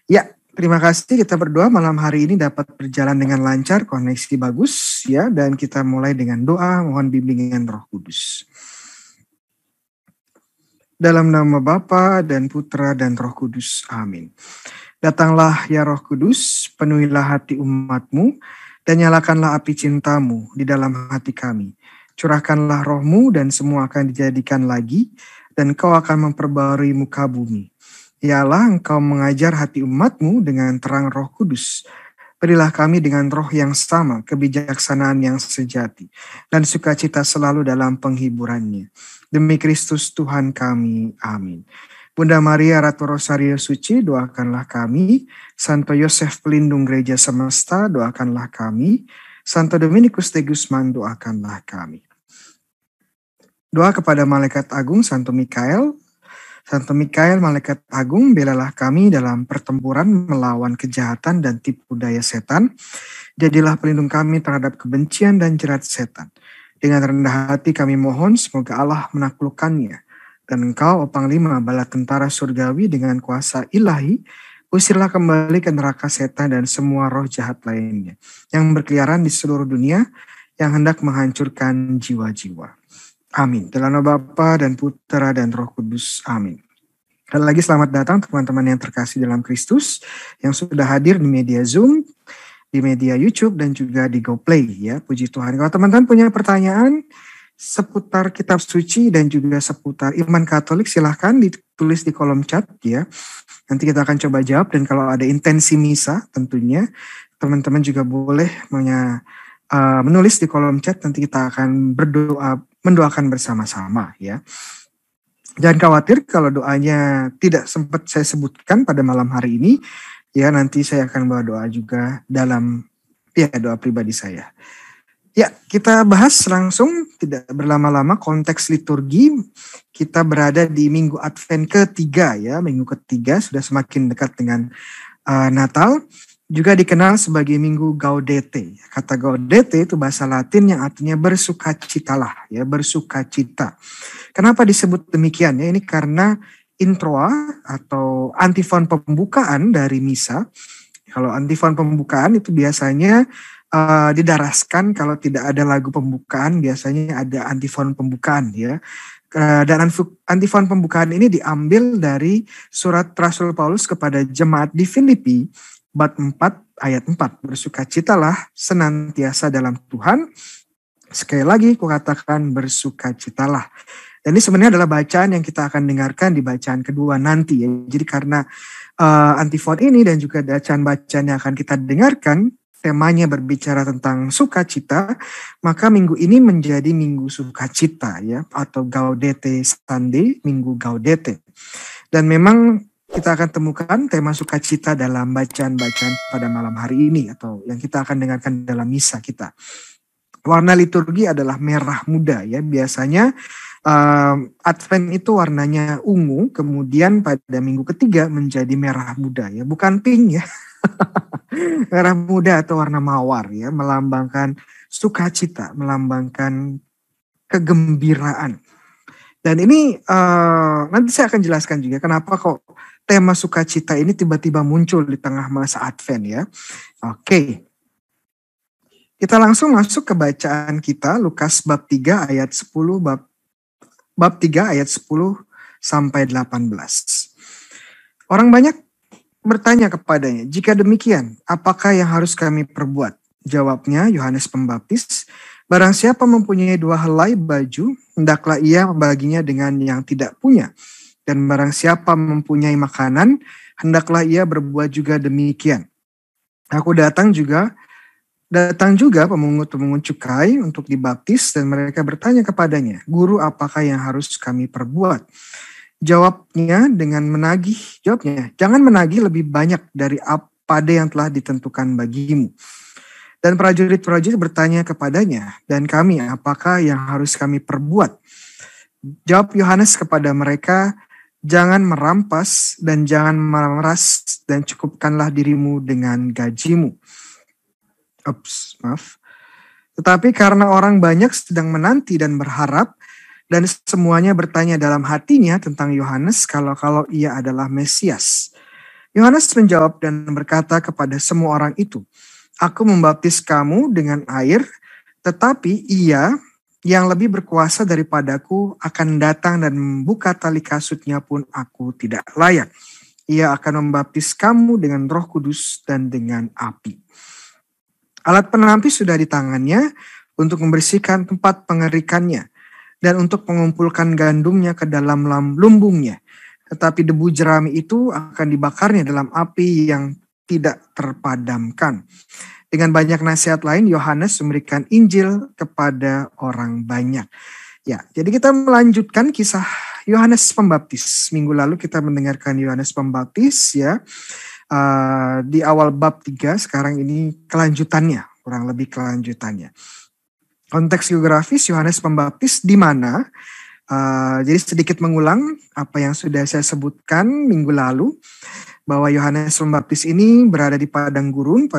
Ya, terima kasih, kita berdoa malam hari ini dapat berjalan dengan lancar, koneksi bagus ya, dan kita mulai dengan doa mohon bimbingan Roh Kudus. Dalam nama Bapa dan Putra dan Roh Kudus. Amin. Datanglah ya Roh Kudus, penuhilah hati umat-Mu, dan nyalakanlah api cinta-Mu di dalam hati kami. Curahkanlah Roh-Mu dan semua akan dijadikan lagi, dan Kau akan memperbarui muka bumi. Ya Allah, Engkau mengajar hati umat-Mu dengan terang Roh Kudus. Berilah kami dengan roh yang sama, kebijaksanaan yang sejati, dan sukacita selalu dalam penghiburannya. Demi Kristus Tuhan kami. Amin. Bunda Maria Ratu Rosario Suci, doakanlah kami. Santo Yosef pelindung gereja semesta, doakanlah kami. Santo Dominikus de Guzman, doakanlah kami. Doa kepada Malaikat Agung Santo Mikael. Santo Mikael, Malaikat Agung, belalah kami dalam pertempuran melawan kejahatan dan tipu daya setan. Jadilah pelindung kami terhadap kebencian dan jerat setan. Dengan rendah hati kami mohon semoga Allah menaklukkannya. Dan Engkau, O Panglima bala tentara surgawi dengan kuasa ilahi, usirlah kembali ke neraka setan dan semua roh jahat lainnya yang berkeliaran di seluruh dunia yang hendak menghancurkan jiwa-jiwa. Amin. Dalam nama Bapa dan Putra dan Roh Kudus. Amin. Sekali lagi selamat datang teman-teman yang terkasih dalam Kristus yang sudah hadir di media Zoom, di media YouTube, dan juga di GoPlay ya. Puji Tuhan. Kalau teman-teman punya pertanyaan seputar kitab suci dan juga seputar iman Katolik, silahkan ditulis di kolom chat ya. Nanti kita akan coba jawab, dan kalau ada intensi misa tentunya teman-teman juga boleh menulis di kolom chat, nanti kita akan mendoakan bersama-sama ya. Jangan khawatir kalau doanya tidak sempat saya sebutkan pada malam hari ini. Ya, nanti saya akan bawa doa juga dalam doa pribadi saya. Ya, kita bahas langsung, tidak berlama-lama, konteks liturgi. Kita berada di Minggu Advent ketiga ya, Minggu ketiga sudah semakin dekat dengan Natal. Juga dikenal sebagai Minggu Gaudete. Kata Gaudete itu bahasa Latin yang artinya bersukacitalah ya, bersukacita. Kenapa disebut demikian ya? Ini karena introa atau antifon pembukaan dari misa. Kalau antifon pembukaan itu biasanya didaraskan, kalau tidak ada lagu pembukaan biasanya ada antifon pembukaan ya. Dan antifon pembukaan ini diambil dari surat Rasul Paulus kepada jemaat di Filipi bab 4 ayat 4. Bersukacitalah senantiasa dalam Tuhan. Sekali lagi kukatakan bersukacitalah. Dan ini sebenarnya adalah bacaan yang kita akan dengarkan di bacaan kedua nanti ya. Jadi karena antifon ini dan juga bacaan-bacaan yang akan kita dengarkan, temanya berbicara tentang sukacita, maka minggu ini menjadi minggu sukacita ya, atau Gaudete Sunday, minggu Gaudete. Dan memang kita akan temukan tema sukacita dalam bacaan-bacaan pada malam hari ini, atau yang kita akan dengarkan dalam misa kita. Warna liturgi adalah merah muda ya, biasanya Advent itu warnanya ungu, kemudian pada minggu ketiga menjadi merah muda ya, bukan pink ya. Merah muda atau warna mawar ya, melambangkan sukacita, melambangkan kegembiraan. Dan ini nanti saya akan jelaskan juga kenapa kok tema sukacita ini tiba-tiba muncul di tengah masa Advent ya. Oke. Kita langsung masuk ke bacaan kita, Lukas bab 3 ayat 10 bab 3 ayat 10 sampai 18. Orang banyak bertanya kepadanya, "Jika demikian, apakah yang harus kami perbuat?" Jawabnya Yohanes Pembaptis, "Barang siapa mempunyai 2 helai baju, hendaklah ia membaginya dengan yang tidak punya. Dan barang siapa mempunyai makanan, hendaklah ia berbuat juga demikian. Datang juga pemungut-pemungut cukai untuk dibaptis, dan mereka bertanya kepadanya, 'Guru, apakah yang harus kami perbuat?' Jawabnya, jangan menagih lebih banyak dari apa yang telah ditentukan bagimu." Dan prajurit-prajurit bertanya kepadanya, "Dan kami, apakah yang harus kami perbuat?" Jawab Yohanes kepada mereka, "Jangan merampas dan jangan memeras, dan cukupkanlah dirimu dengan gajimu." Tetapi karena orang banyak sedang menanti dan berharap, dan semuanya bertanya dalam hatinya tentang Yohanes kalau ia adalah Mesias. Yohanes menjawab dan berkata kepada semua orang itu, "Aku membaptis kamu dengan air, tetapi Ia yang lebih berkuasa daripadaku akan datang dan membuka tali kasutnya pun aku tidak layak. Ia akan membaptis kamu dengan Roh Kudus dan dengan api." Alat penampis sudah di tangannya untuk membersihkan tempat pengerikannya dan untuk mengumpulkan gandumnya ke dalam lumbungnya. Tetapi debu jerami itu akan dibakarnya dalam api yang tidak terpadamkan. Dengan banyak nasihat lain, Yohanes memberikan Injil kepada orang banyak. Ya, jadi kita melanjutkan kisah Yohanes Pembaptis. Minggu lalu kita mendengarkan Yohanes Pembaptis ya. Di awal bab 3, sekarang ini kelanjutannya, kurang lebih kelanjutannya. Konteks geografis Yohanes Pembaptis di mana? Jadi sedikit mengulang apa yang sudah saya sebutkan minggu lalu, bahwa Yohanes Pembaptis ini berada di padang gurun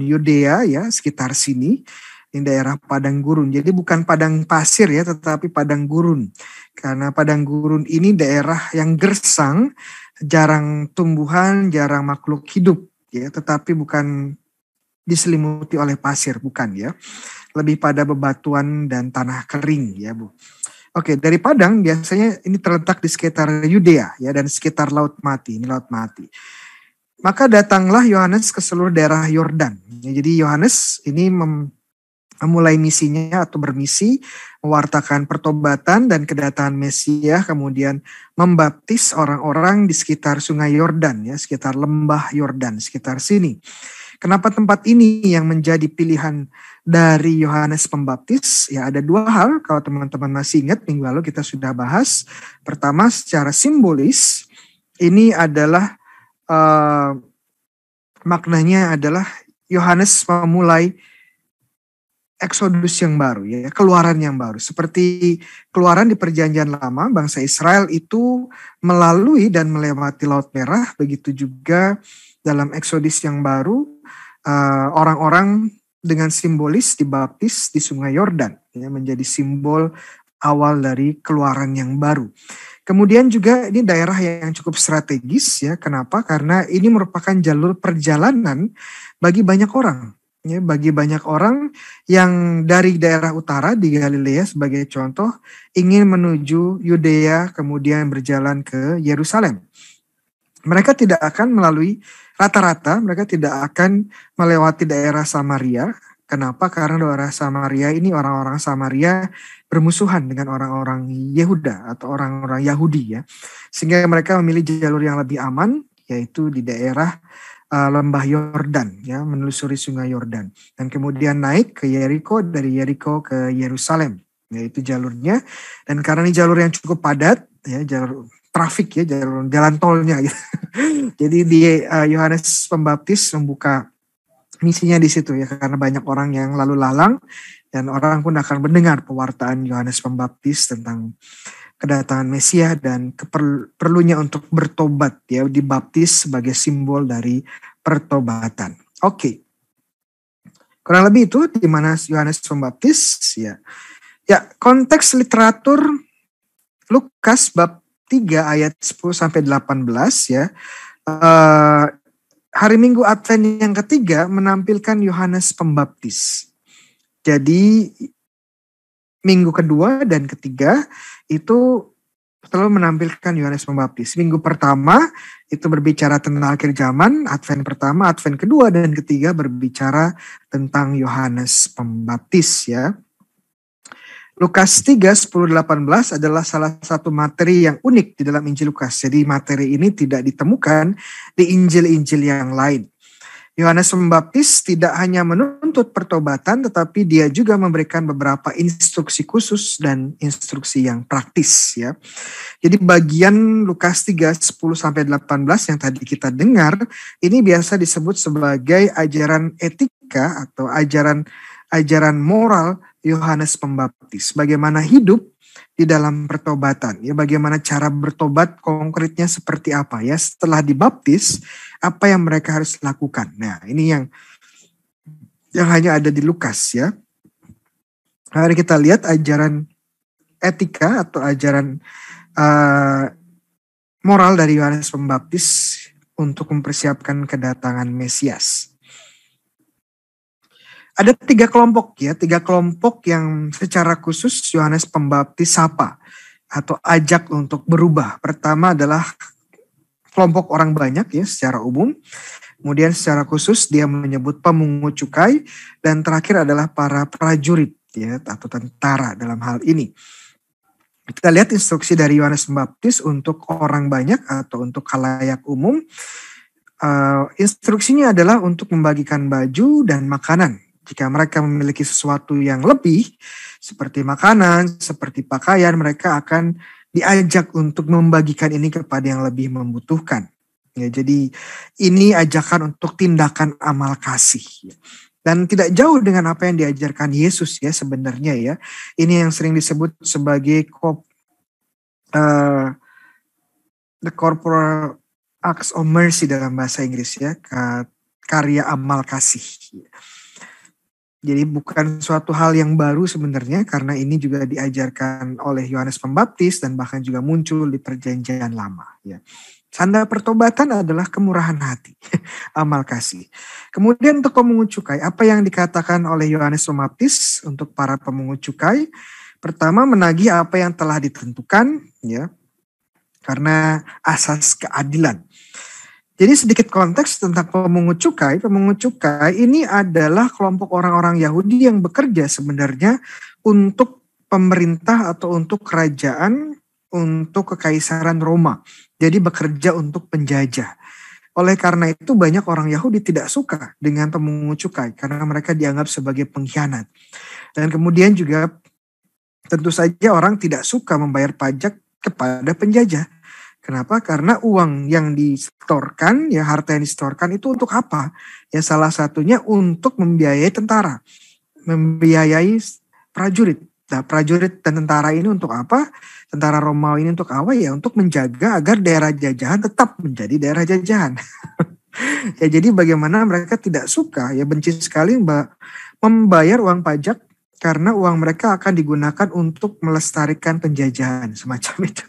Yudea ya, sekitar sini, di daerah padang gurun. Jadi bukan padang pasir ya, tetapi padang gurun. Karena padang gurun ini daerah yang gersang, jarang tumbuhan, jarang makhluk hidup ya, tetapi bukan diselimuti oleh pasir, bukan ya. Lebih pada bebatuan dan tanah kering ya, Bu. Oke, dari padang biasanya ini terletak di sekitar Yudea ya, dan sekitar Laut Mati, ini Laut Mati. Maka datanglah Yohanes ke seluruh daerah Yordan. Ya, jadi Yohanes ini memulai misinya atau bermisi mewartakan pertobatan dan kedatangan Mesias, kemudian membaptis orang-orang di sekitar Sungai Yordan ya, sekitar lembah Yordan, sekitar sini. Kenapa tempat ini yang menjadi pilihan dari Yohanes Pembaptis? Ya, ada dua hal, kalau teman-teman masih ingat minggu lalu kita sudah bahas. Pertama, secara simbolis ini adalah maknanya adalah Yohanes memulai Eksodus yang baru ya, keluaran yang baru. Seperti keluaran di perjanjian lama, bangsa Israel itu melalui dan melewati Laut Merah, begitu juga dalam Eksodus yang baru orang-orang dengan simbolis dibaptis di Sungai Yordan ya, menjadi simbol awal dari keluaran yang baru. Kemudian juga ini daerah yang cukup strategis ya. Kenapa? Karena ini merupakan jalur perjalanan bagi banyak orang. Ya, bagi banyak orang yang dari daerah utara di Galilea sebagai contoh ingin menuju Yudea kemudian berjalan ke Yerusalem. Mereka tidak akan melalui rata-rata, mereka tidak akan melewati daerah Samaria. Kenapa? Karena daerah Samaria ini orang-orang Samaria bermusuhan dengan orang-orang Yehuda atau orang-orang Yahudi ya. Sehingga mereka memilih jalur yang lebih aman, yaitu di daerah lembah Yordan ya, menelusuri Sungai Yordan dan kemudian naik ke Yeriko, dari Yeriko ke Yerusalem, yaitu jalurnya. Dan karena ini jalur yang cukup padat ya, jalur trafik ya, jalan tolnya gitu. Jadi di Yohanes Pembaptis membuka misinya di situ ya, karena banyak orang yang lalu lalang dan orang pun akan mendengar pewartaan Yohanes Pembaptis tentang kedatangan Mesias dan perlunya untuk bertobat ya, dibaptis sebagai simbol dari pertobatan. Oke. Kurang lebih itu di mana Yohanes Pembaptis ya. Ya, konteks literatur Lukas bab 3 ayat 10 sampai 18 ya. Hari Minggu Advent yang ketiga menampilkan Yohanes Pembaptis. Jadi minggu kedua dan ketiga itu selalu menampilkan Yohanes Pembaptis. Minggu pertama itu berbicara tentang akhir zaman, Advent pertama, Advent kedua dan ketiga berbicara tentang Yohanes Pembaptis ya. Lukas 3, 10-18 adalah salah satu materi yang unik di dalam Injil Lukas. Jadi materi ini tidak ditemukan di Injil-Injil yang lain. Yohanes Pembaptis tidak hanya menuntut pertobatan, tetapi dia juga memberikan beberapa instruksi khusus dan instruksi yang praktis ya. Jadi bagian Lukas 3, 10-18 yang tadi kita dengar, ini biasa disebut sebagai ajaran etika atau ajaran moral Yohanes Pembaptis. Bagaimana hidup di dalam pertobatan ya, bagaimana cara bertobat konkretnya seperti apa ya, setelah dibaptis apa yang mereka harus lakukan. Nah, ini yang hanya ada di Lukas ya. Mari kita lihat ajaran etika atau ajaran moral dari Yohanes Pembaptis untuk mempersiapkan kedatangan Mesias. Ada 3 kelompok ya, 3 kelompok yang secara khusus Yohanes Pembaptis sapa atau ajak untuk berubah. Pertama adalah kelompok orang banyak ya secara umum. Kemudian secara khusus dia menyebut pemungut cukai, dan terakhir adalah para prajurit ya atau tentara dalam hal ini. Kita lihat instruksi dari Yohanes Pembaptis untuk orang banyak atau untuk khalayak umum. Instruksinya adalah untuk membagikan baju dan makanan. Jika mereka memiliki sesuatu yang lebih, seperti makanan, seperti pakaian, mereka akan diajak untuk membagikan ini kepada yang lebih membutuhkan. Ya, jadi ini ajakan untuk tindakan amal kasih. Dan tidak jauh dengan apa yang diajarkan Yesus ya sebenarnya ya. Ini yang sering disebut sebagai the corporal acts of mercy dalam bahasa Inggris ya, karya amal kasih. Jadi bukan suatu hal yang baru sebenarnya, karena ini juga diajarkan oleh Yohanes Pembaptis dan bahkan juga muncul di Perjanjian Lama. Ya. Tanda pertobatan adalah kemurahan hati, amal kasih. Kemudian untuk pemungut cukai, apa yang dikatakan oleh Yohanes Pembaptis untuk para pemungut cukai? Pertama, menagih apa yang telah ditentukan, ya, karena asas keadilan. Jadi sedikit konteks tentang pemungut cukai. Pemungut cukai ini adalah kelompok orang-orang Yahudi yang bekerja sebenarnya untuk pemerintah atau untuk kerajaan, untuk kekaisaran Roma. Jadi bekerja untuk penjajah. Oleh karena itu banyak orang Yahudi tidak suka dengan pemungut cukai karena mereka dianggap sebagai pengkhianat. Dan kemudian juga tentu saja orang tidak suka membayar pajak kepada penjajah. Kenapa? Karena uang yang disetorkan, ya harta yang disetorkan itu untuk apa? Ya salah satunya untuk membiayai tentara, membiayai prajurit. Nah, prajurit dan tentara ini untuk apa? Tentara Romawi ini untuk apa? Ya untuk menjaga agar daerah jajahan tetap menjadi daerah jajahan. Ya jadi bagaimana mereka tidak suka, ya benci sekali membayar uang pajak karena uang mereka akan digunakan untuk melestarikan penjajahan semacam itu.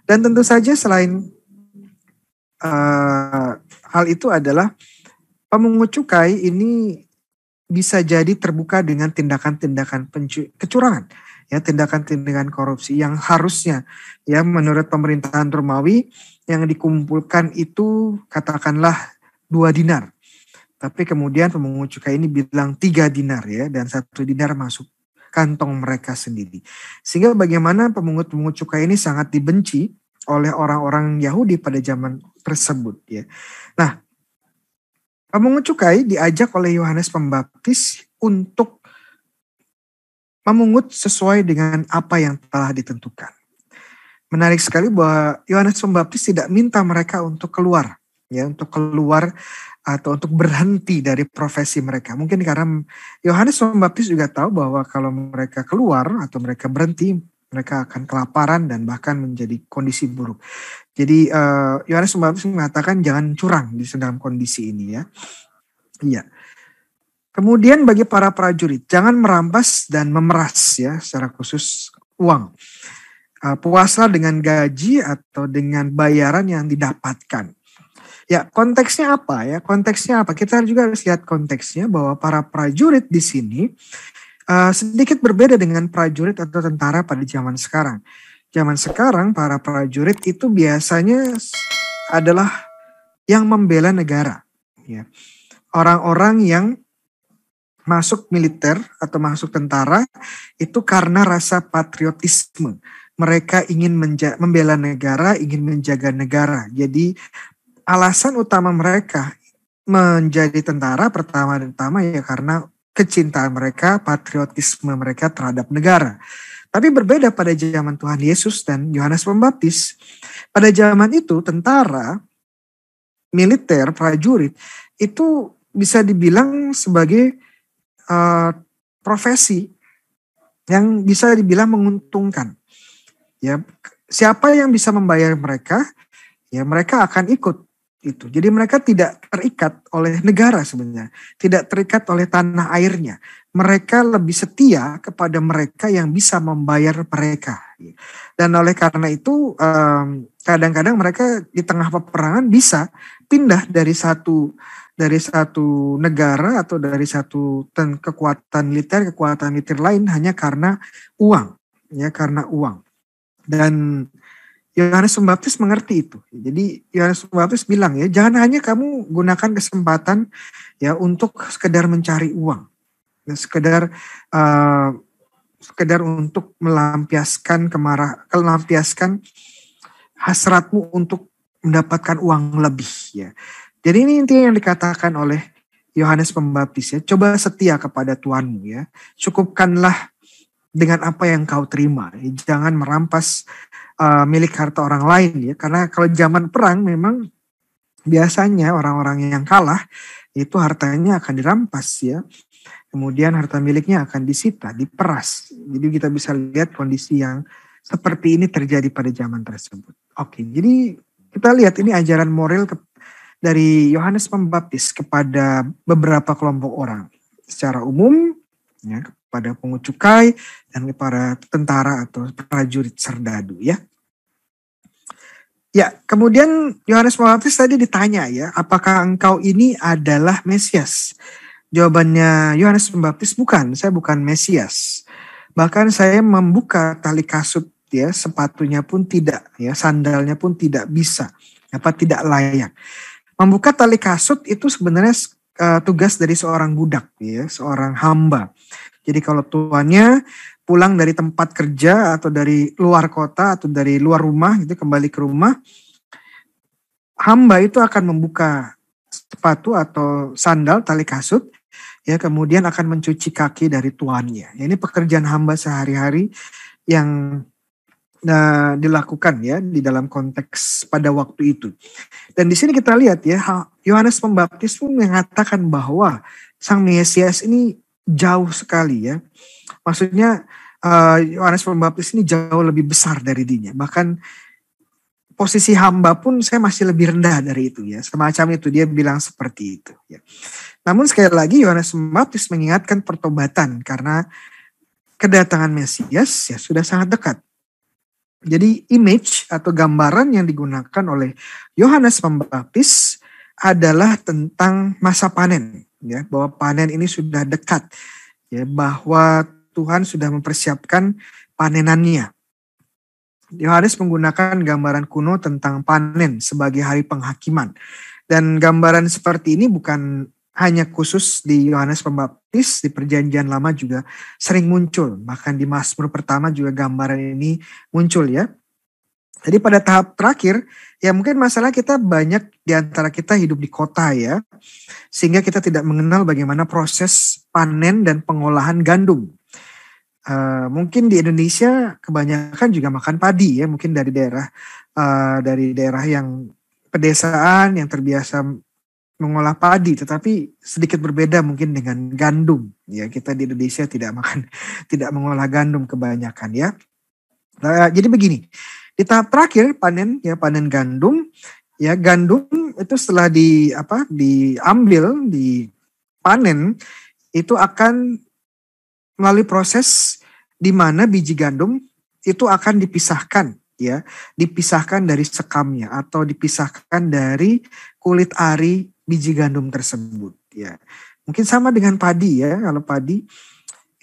Dan tentu saja selain hal itu adalah pemungut cukai ini bisa jadi terbuka dengan tindakan-tindakan kecurangan, ya tindakan-tindakan korupsi yang harusnya ya menurut pemerintahan Romawi yang dikumpulkan itu katakanlah 2 dinar. Tapi kemudian pemungut cukai ini bilang 3 dinar ya, dan 1 dinar masuk kantong mereka sendiri. Sehingga bagaimana pemungut-pemungut cukai ini sangat dibenci oleh orang-orang Yahudi pada zaman tersebut ya. Nah, pemungut cukai diajak oleh Yohanes Pembaptis untuk memungut sesuai dengan apa yang telah ditentukan. Menarik sekali bahwa Yohanes Pembaptis tidak minta mereka untuk keluar ya, untuk keluar atau untuk berhenti dari profesi mereka. Mungkin karena Yohanes Pembaptis juga tahu bahwa kalau mereka keluar atau mereka berhenti, mereka akan kelaparan dan bahkan menjadi kondisi buruk. Jadi Yohanes Pembaptis mengatakan jangan curang di dalam kondisi ini ya. Iya. Kemudian bagi para prajurit, jangan merampas dan memeras ya, secara khusus uang. Puaslah dengan gaji atau dengan bayaran yang didapatkan. Ya, konteksnya apa ya? Konteksnya apa? Kita juga harus lihat konteksnya bahwa para prajurit di sini sedikit berbeda dengan prajurit atau tentara pada zaman sekarang. Zaman sekarang para prajurit itu biasanya adalah yang membela negara. Ya. Orang-orang yang masuk militer atau masuk tentara itu karena rasa patriotisme. Mereka ingin membela negara, ingin menjaga negara. Jadi alasan utama mereka menjadi tentara pertama-tama ya karena kecintaan mereka, patriotisme mereka terhadap negara. Tapi berbeda pada zaman Tuhan Yesus dan Yohanes Pembaptis. Pada zaman itu tentara, militer, prajurit itu bisa dibilang sebagai profesi yang bisa dibilang menguntungkan. Ya, siapa yang bisa membayar mereka, ya mereka akan ikut. itu. Jadi mereka tidak terikat oleh negara sebenarnya, tidak terikat oleh tanah airnya. Mereka lebih setia kepada mereka yang bisa membayar mereka. Dan oleh karena itu kadang-kadang mereka di tengah peperangan bisa pindah dari satu negara atau dari satu kekuatan militer lain hanya karena uang, ya karena uang. Dan Yohanes Pembaptis mengerti itu. Jadi Yohanes Pembaptis bilang ya, jangan hanya kamu gunakan kesempatan ya untuk sekedar mencari uang, ya, sekedar untuk melampiaskan hasratmu untuk mendapatkan uang lebih ya. Jadi ini intinya yang dikatakan oleh Yohanes Pembaptis ya, coba setia kepada Tuhanmu ya. Cukupkanlah dengan apa yang kau terima. Jangan merampas milik harta orang lain ya, karena kalau zaman perang memang biasanya orang-orang yang kalah itu hartanya akan dirampas ya, kemudian harta miliknya akan disita, diperas. Jadi kita bisa lihat kondisi yang seperti ini terjadi pada zaman tersebut. Oke, jadi kita lihat ini ajaran moral dari Yohanes Pembaptis kepada beberapa kelompok orang secara umum ya, kepada pungut cukai dan kepada tentara atau prajurit serdadu ya. Ya, kemudian Yohanes Pembaptis tadi ditanya ya, apakah engkau ini adalah Mesias? Jawabannya Yohanes Pembaptis, bukan, saya bukan Mesias. Bahkan saya membuka tali kasut ya, sepatunya pun tidak ya, sandalnya pun tidak bisa, tidak layak. Membuka tali kasut itu sebenarnya tugas dari seorang budak ya, seorang hamba. Jadi kalau tuannya pulang dari tempat kerja atau dari luar kota atau dari luar rumah gitu kembali ke rumah, hamba itu akan membuka sepatu atau sandal tali kasut ya, kemudian akan mencuci kaki dari tuannya. Ini pekerjaan hamba sehari-hari yang dilakukan ya di dalam konteks pada waktu itu. Dan di sini kita lihat ya, Yohanes Pembaptis pun mengatakan bahwa Sang Mesias ini jauh sekali ya. Maksudnya Yohanes Pembaptis ini jauh lebih besar dari dirinya. Bahkan posisi hamba pun saya masih lebih rendah dari itu ya. Semacam itu dia bilang seperti itu ya. Namun sekali lagi Yohanes Pembaptis mengingatkan pertobatan karena kedatangan Mesias ya sudah sangat dekat. Jadi image atau gambaran yang digunakan oleh Yohanes Pembaptis adalah tentang masa panen ya, bahwa panen ini sudah dekat ya, bahwa Tuhan sudah mempersiapkan panenannya. Yohanes menggunakan gambaran kuno tentang panen sebagai hari penghakiman. Dan gambaran seperti ini bukan hanya khusus di Yohanes Pembaptis, di Perjanjian Lama juga sering muncul. Bahkan di Mazmur pertama juga gambaran ini muncul ya. Jadi pada tahap terakhir, ya mungkin masalah kita banyak di antara kita hidup di kota ya. Sehingga kita tidak mengenal bagaimana proses panen dan pengolahan gandum. Mungkin di Indonesia kebanyakan juga makan padi ya. Mungkin dari daerah yang pedesaan yang terbiasa mengolah padi, tetapi sedikit berbeda mungkin dengan gandum ya. Kita di Indonesia tidak mengolah gandum kebanyakan ya. Jadi begini, di tahap terakhir panen gandum ya, gandum itu setelah diambil, dipanen, itu akan melalui proses di mana biji gandum itu akan dipisahkan ya, dipisahkan dari sekamnya atau dipisahkan dari kulit ari biji gandum tersebut ya. Mungkin sama dengan padi ya, kalau padi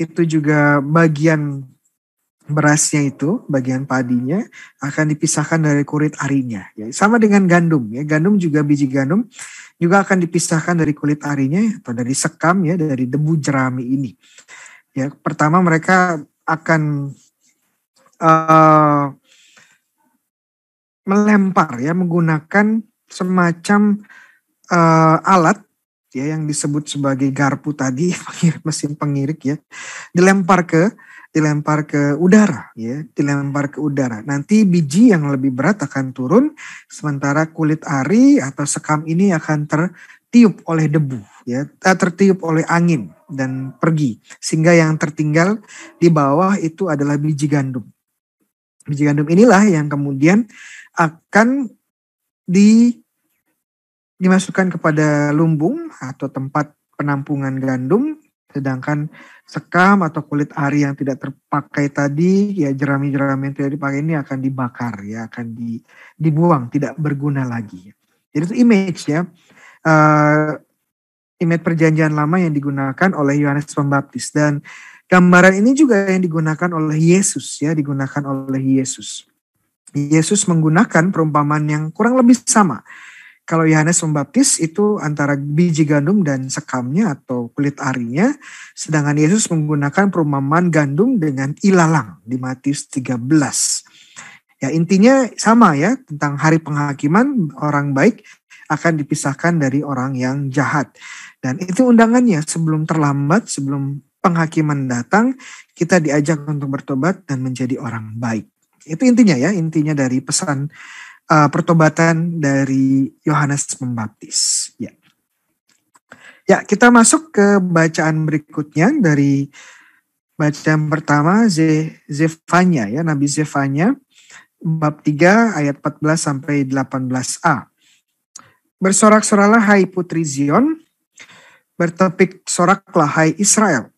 itu juga bagian berasnya itu, bagian padinya akan dipisahkan dari kulit arinya ya. Sama dengan gandum ya, gandum juga biji gandum juga akan dipisahkan dari kulit arinya atau dari sekam ya, dari debu jerami ini. Ya, pertama mereka akan melempar ya, menggunakan semacam alat ya yang disebut sebagai garpu tadi, mesin pengirik ya, dilempar ke udara ya, dilempar ke udara. Nanti biji yang lebih berat akan turun, sementara kulit ari atau sekam ini akan tertiup oleh debu ya, tertiup oleh angin dan pergi, sehingga yang tertinggal di bawah itu adalah biji gandum. Biji gandum inilah yang kemudian akan dimasukkan kepada lumbung atau tempat penampungan gandum, sedangkan sekam atau kulit ari yang tidak terpakai tadi, ya jerami-jerami yang tidak dipakai ini akan dibakar, ya akan dibuang, tidak berguna lagi. Jadi itu image ya, image perjanjian lama yang digunakan oleh Yohanes Pembaptis, dan gambaran ini juga yang digunakan oleh Yesus, ya digunakan oleh Yesus. Yesus menggunakan perumpamaan yang kurang lebih sama. Kalau Yohanes Pembaptis itu antara biji gandum dan sekamnya atau kulit arinya, sedangkan Yesus menggunakan perumpamaan gandum dengan ilalang di Matius 13. Ya intinya sama ya, tentang hari penghakiman, orang baik akan dipisahkan dari orang yang jahat. Dan itu undangannya, sebelum terlambat, sebelum penghakiman datang, kita diajak untuk bertobat dan menjadi orang baik. Itu intinya ya, intinya dari pesan pertobatan dari Yohanes Pembaptis. Ya, kita masuk ke bacaan berikutnya dari bacaan pertama Zefanya ya, Nabi Zefanya bab 3 ayat 14 sampai 18a. Bersorak-soraklah hai putri Zion, bertepik soraklah hai Israel.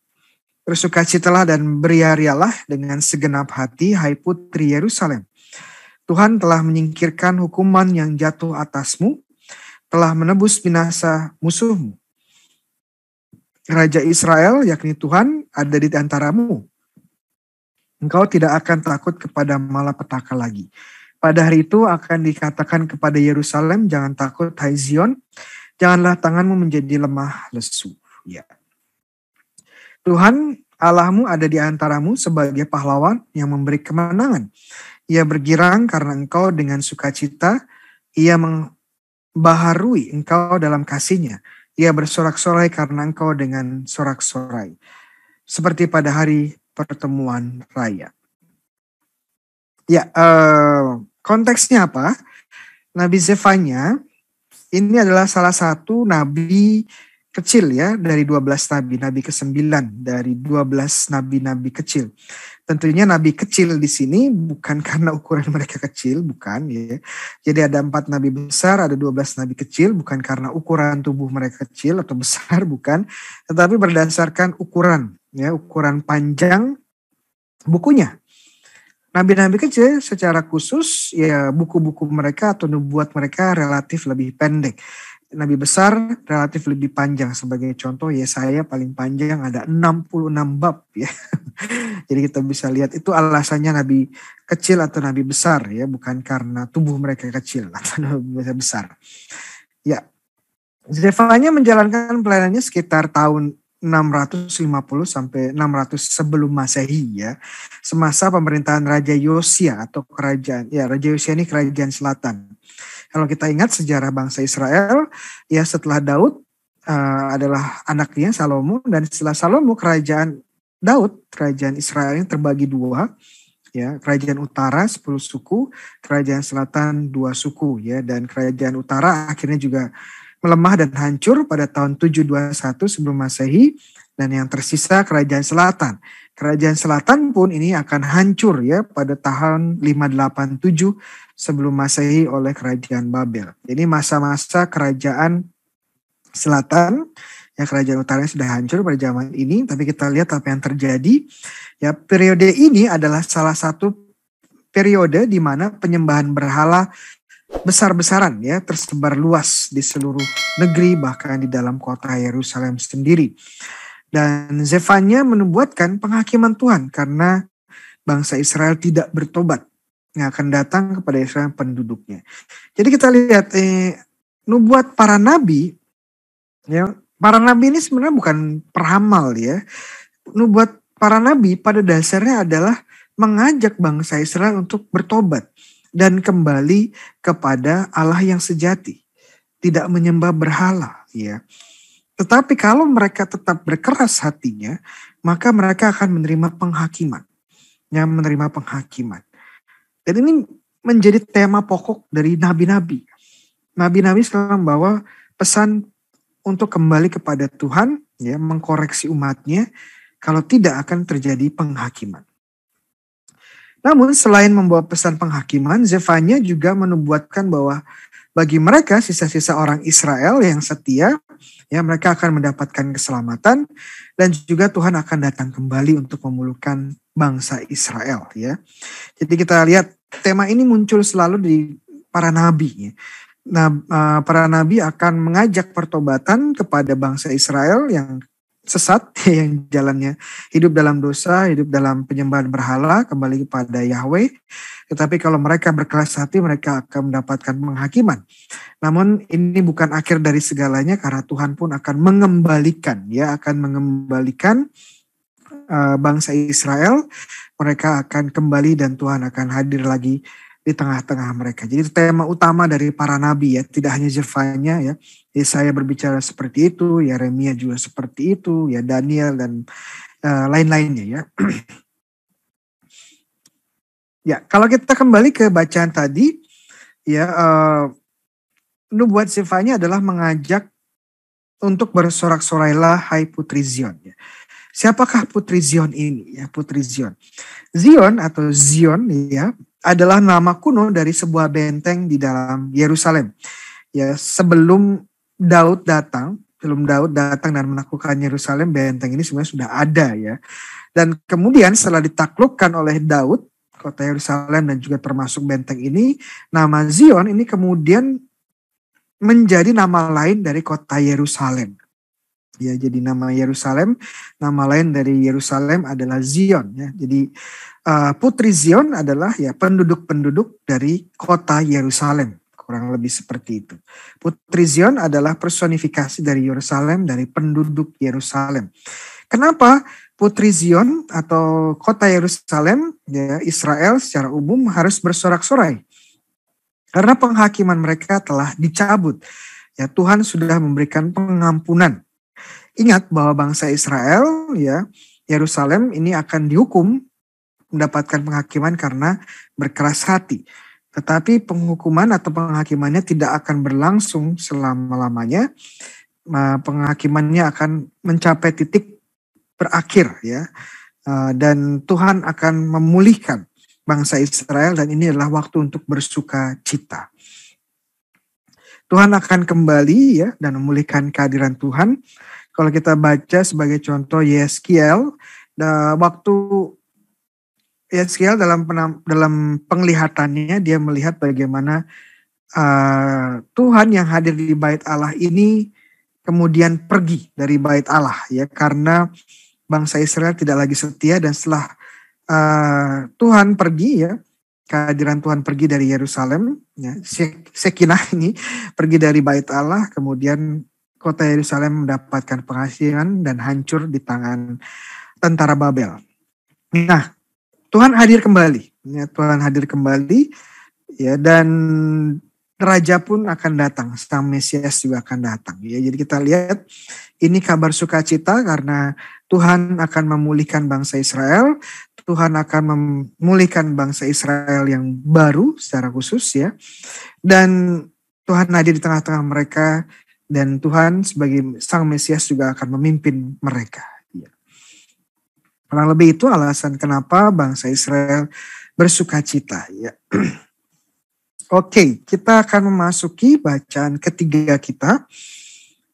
Bersukacitalah dan beria-rialah dengan segenap hati, hai putri Yerusalem. Tuhan telah menyingkirkan hukuman yang jatuh atasmu, telah menebus binasa musuhmu. Raja Israel, yakni Tuhan, ada di antaramu. Engkau tidak akan takut kepada malapetaka lagi. Pada hari itu akan dikatakan kepada Yerusalem, jangan takut, hai Zion, janganlah tanganmu menjadi lemah lesu. Ya. Tuhan Allahmu ada di antaramu sebagai pahlawan yang memberi kemenangan. Ia bergirang karena engkau dengan sukacita. Ia membaharui engkau dalam kasihnya. Ia bersorak-sorai karena engkau dengan sorak-sorai. Seperti pada hari pertemuan raya. Ya, konteksnya apa? Nabi Zefanya ini adalah salah satu nabi kecil ya dari 12 nabi, nabi ke-9 dari 12 nabi-nabi kecil. Tentunya nabi kecil di sini bukan karena ukuran mereka kecil, bukan ya. Jadi ada 4 nabi besar, ada 12 nabi kecil, bukan karena ukuran tubuh mereka kecil atau besar, bukan. Tetapi berdasarkan ukuran, ya ukuran panjang bukunya. Nabi-nabi kecil secara khusus ya buku-buku mereka atau nubuat mereka relatif lebih pendek. Nabi besar relatif lebih panjang. Sebagai contoh Yesaya paling panjang ada 66 bab ya. Jadi kita bisa lihat itu alasannya nabi kecil atau nabi besar ya, bukan karena tubuh mereka kecil atau nabi besar. Ya. Zefanya menjalankan pelayanannya sekitar tahun 650 sampai 600 sebelum Masehi ya. Semasa pemerintahan Raja Yosia atau kerajaan ya, Raja Yosia ini kerajaan selatan. Kalau kita ingat sejarah bangsa Israel, ya setelah Daud adalah anaknya Salomo, dan setelah Salomo kerajaan Daud, kerajaan Israel yang terbagi 2, ya kerajaan utara 10 suku, kerajaan selatan 2 suku, ya dan kerajaan utara akhirnya juga melemah dan hancur pada tahun 721 sebelum Masehi, dan yang tersisa kerajaan selatan. Kerajaan selatan pun ini akan hancur ya pada tahun 587 sebelum Masehi oleh kerajaan Babel. Ini masa-masa kerajaan selatan, ya kerajaan utara sudah hancur pada zaman ini, tapi kita lihat apa yang terjadi. Ya periode ini adalah salah satu periode di mana penyembahan berhala besar-besaran ya tersebar luas di seluruh negeri, bahkan di dalam kota Yerusalem sendiri. Dan Zefanya menubuatkan penghakiman Tuhan karena bangsa Israel tidak bertobat yang akan datang kepada Israel penduduknya. Jadi kita lihat nubuat para nabi ya, para nabi ini sebenarnya bukan peramal ya. Nubuat para nabi pada dasarnya adalah mengajak bangsa Israel untuk bertobat dan kembali kepada Allah yang sejati, tidak menyembah berhala ya. Tetapi kalau mereka tetap berkeras hatinya, maka mereka akan menerima penghakiman. Yang menerima penghakiman. Dan ini menjadi tema pokok dari nabi-nabi. Nabi-nabi selalu membawa pesan untuk kembali kepada Tuhan, ya, mengkoreksi umatnya, kalau tidak akan terjadi penghakiman. Namun selain membawa pesan penghakiman, Zefanya juga menubuatkan bahwa bagi mereka sisa-sisa orang Israel yang setia, ya mereka akan mendapatkan keselamatan dan juga Tuhan akan datang kembali untuk memulihkan bangsa Israel, ya. Jadi kita lihat tema ini muncul selalu di para nabi, ya. Nah, para nabi akan mengajak pertobatan kepada bangsa Israel yang sesat, yang jalannya hidup dalam dosa, hidup dalam penyembahan berhala, kembali kepada Yahweh. Tetapi kalau mereka berkeras hati, mereka akan mendapatkan penghakiman. Namun ini bukan akhir dari segalanya, karena Tuhan pun akan mengembalikan, ya, akan mengembalikan bangsa Israel. Mereka akan kembali dan Tuhan akan hadir lagi di tengah-tengah mereka. Jadi tema utama dari para nabi, ya, tidak hanya Zefanya, ya. Yesaya berbicara seperti itu, Yeremia juga seperti itu, ya, Daniel dan lain-lainnya, ya. Ya, kalau kita kembali ke bacaan tadi, ya, nubuat Zefanya adalah mengajak untuk bersorak-sorailah hai putri Zion, ya. Siapakah putri Zion ini, ya, putri Zion? Zion atau Zion, ya, adalah nama kuno dari sebuah benteng di dalam Yerusalem. Ya, sebelum Daud datang dan menaklukkan Yerusalem, benteng ini sebenarnya sudah ada, ya. Dan kemudian setelah ditaklukkan oleh Daud, kota Yerusalem dan juga termasuk benteng ini, nama Zion ini kemudian menjadi nama lain dari kota Yerusalem. Ya, jadi nama Yerusalem, nama lain dari Yerusalem adalah Zion, ya. Jadi putri Zion adalah, ya, penduduk-penduduk dari kota Yerusalem, kurang lebih seperti itu. Putri Zion adalah personifikasi dari Yerusalem, dari penduduk Yerusalem. Kenapa putri Zion atau kota Yerusalem, ya, Israel secara umum harus bersorak-sorai? Karena penghakiman mereka telah dicabut. Ya, Tuhan sudah memberikan pengampunan. Ingat bahwa bangsa Israel, ya, Yerusalem ini akan dihukum, mendapatkan penghakiman karena berkeras hati. Tetapi penghukuman atau penghakimannya tidak akan berlangsung selama-lamanya. Penghakimannya akan mencapai titik berakhir, ya. Dan Tuhan akan memulihkan bangsa Israel dan ini adalah waktu untuk bersuka cita. Tuhan akan kembali, ya, dan memulihkan kehadiran Tuhan. Kalau kita baca sebagai contoh Yeskiel, waktu Yeskiel dalam penglihatannya dia melihat bagaimana Tuhan yang hadir di bait Allah ini kemudian pergi dari bait Allah, ya, karena bangsa Israel tidak lagi setia. Dan setelah Tuhan pergi, ya, kehadiran Tuhan pergi dari Yerusalem, ya, Sekinah ini pergi dari bait Allah, kemudian kota Yerusalem mendapatkan penghasilan dan hancur di tangan tentara Babel. Nah, Tuhan hadir kembali, ya, Tuhan hadir kembali, ya, dan Raja pun akan datang, Sang Mesias juga akan datang, ya. Jadi kita lihat ini kabar sukacita karena Tuhan akan memulihkan bangsa Israel, Tuhan akan memulihkan bangsa Israel yang baru secara khusus, ya, dan Tuhan hadir di tengah-tengah mereka dan Tuhan sebagai Sang Mesias juga akan memimpin mereka. Kurang lebih itu alasan kenapa bangsa Israel bersukacita, ya. Oke, kita akan memasuki bacaan ketiga kita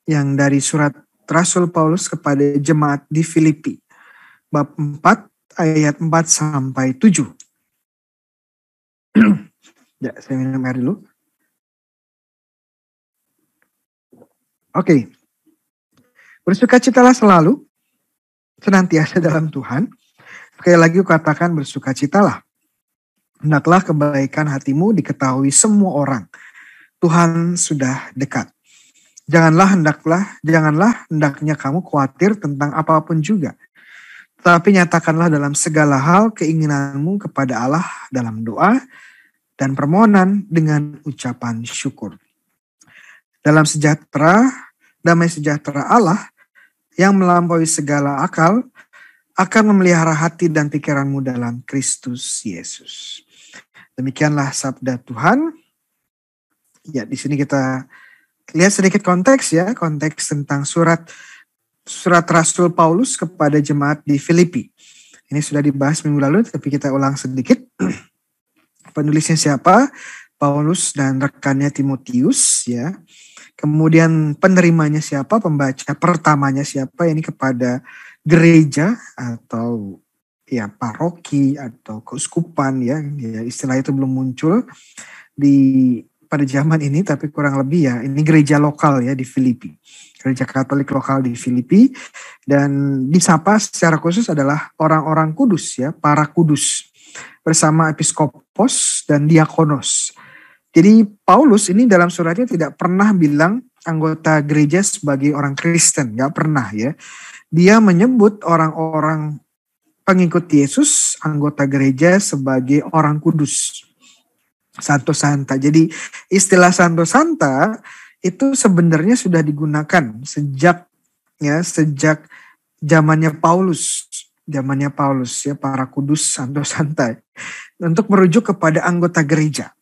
yang dari surat Rasul Paulus kepada jemaat di Filipi, bab 4 ayat 4 sampai 7. Ya, saya minum air dulu. Oke. Bersukacitalah selalu, senantiasa dalam Tuhan. Sekali lagi katakan bersukacitalah. Hendaklah kebaikan hatimu diketahui semua orang. Tuhan sudah dekat. Janganlah hendaknya kamu khawatir tentang apapun juga. Tetapi nyatakanlah dalam segala hal keinginanmu kepada Allah dalam doa dan permohonan dengan ucapan syukur. Damai sejahtera Allah yang melampaui segala akal akan memelihara hati dan pikiranmu dalam Kristus Yesus. Demikianlah sabda Tuhan. Ya, di sini kita lihat sedikit konteks, ya, konteks tentang surat Rasul Paulus kepada jemaat di Filipi. Ini sudah dibahas minggu lalu, tapi kita ulang sedikit. Penulisnya siapa? Paulus dan rekannya Timotius ya. Kemudian penerimanya siapa, pembaca pertamanya siapa, ini kepada gereja atau ya paroki atau keuskupan ya, istilah itu belum muncul pada zaman ini, tapi kurang lebih ya ini gereja lokal ya di Filipi, gereja Katolik lokal di Filipi, dan disapa secara khusus adalah orang-orang kudus ya, para kudus bersama episkopos dan diakonos. Jadi Paulus ini dalam suratnya tidak pernah bilang anggota gereja sebagai orang Kristen, nggak pernah ya. Dia menyebut orang-orang pengikut Yesus, anggota gereja sebagai orang kudus, Santo Santa. Jadi istilah Santo Santa itu sebenarnya sudah digunakan sejak zamannya Paulus ya, para kudus Santo Santa, untuk merujuk kepada anggota gereja.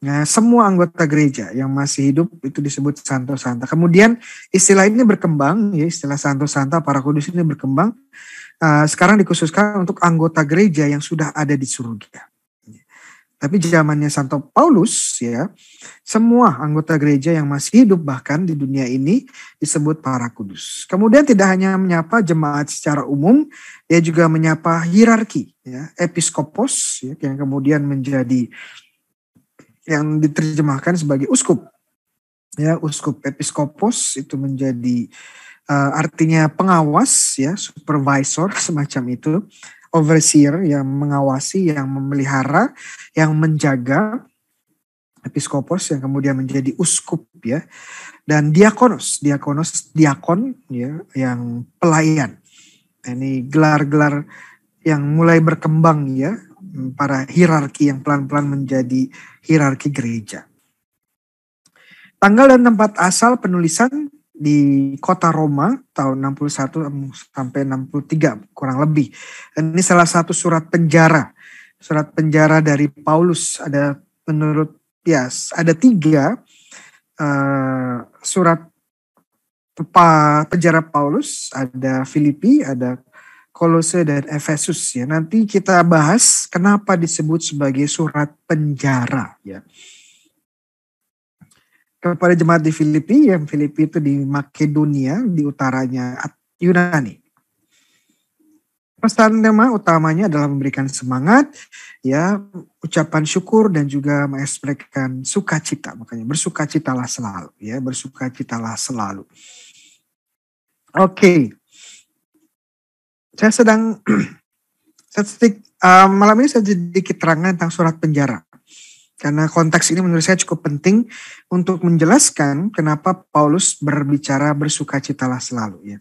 Nah, semua anggota gereja yang masih hidup itu disebut Santo Santa. Kemudian istilah ini berkembang, ya, istilah Santo Santa, para kudus ini berkembang. Sekarang dikhususkan untuk anggota gereja yang sudah ada di surga. Tapi zamannya Santo Paulus, ya, semua anggota gereja yang masih hidup bahkan di dunia ini disebut para kudus. Kemudian tidak hanya menyapa jemaat secara umum, dia juga menyapa hierarki, ya, episkopos, ya, yang kemudian menjadi yang diterjemahkan sebagai uskup. Ya, uskup, episkopos itu menjadi artinya pengawas ya, supervisor semacam itu, overseer yang mengawasi, yang memelihara, yang menjaga, episkopos yang kemudian menjadi uskup ya. Dan diakon ya, yang pelayan. Ini gelar-gelar yang mulai berkembang ya, para hierarki yang pelan-pelan menjadi hierarki gereja. Tanggal dan tempat asal penulisan di kota Roma tahun 61 sampai 63 kurang lebih. Dan ini salah satu surat penjara dari Paulus. Ada ada 3 surat penjara Paulus, ada Filipi, ada Kolose dan Efesus ya. Nanti kita bahas kenapa disebut sebagai surat penjara ya. Kepada jemaat di Filipi, yang Filipi itu di Makedonia, di utaranya Yunani. Pesan tema utamanya adalah memberikan semangat, ya, ucapan syukur dan juga mengekspresikan sukacita. Makanya bersukacitalah selalu, ya, bersukacitalah selalu. Oke. Malam ini saya sedikit terangkan tentang surat penjara. Karena konteks ini menurut saya cukup penting untuk menjelaskan kenapa Paulus berbicara bersukacitalah selalu ya.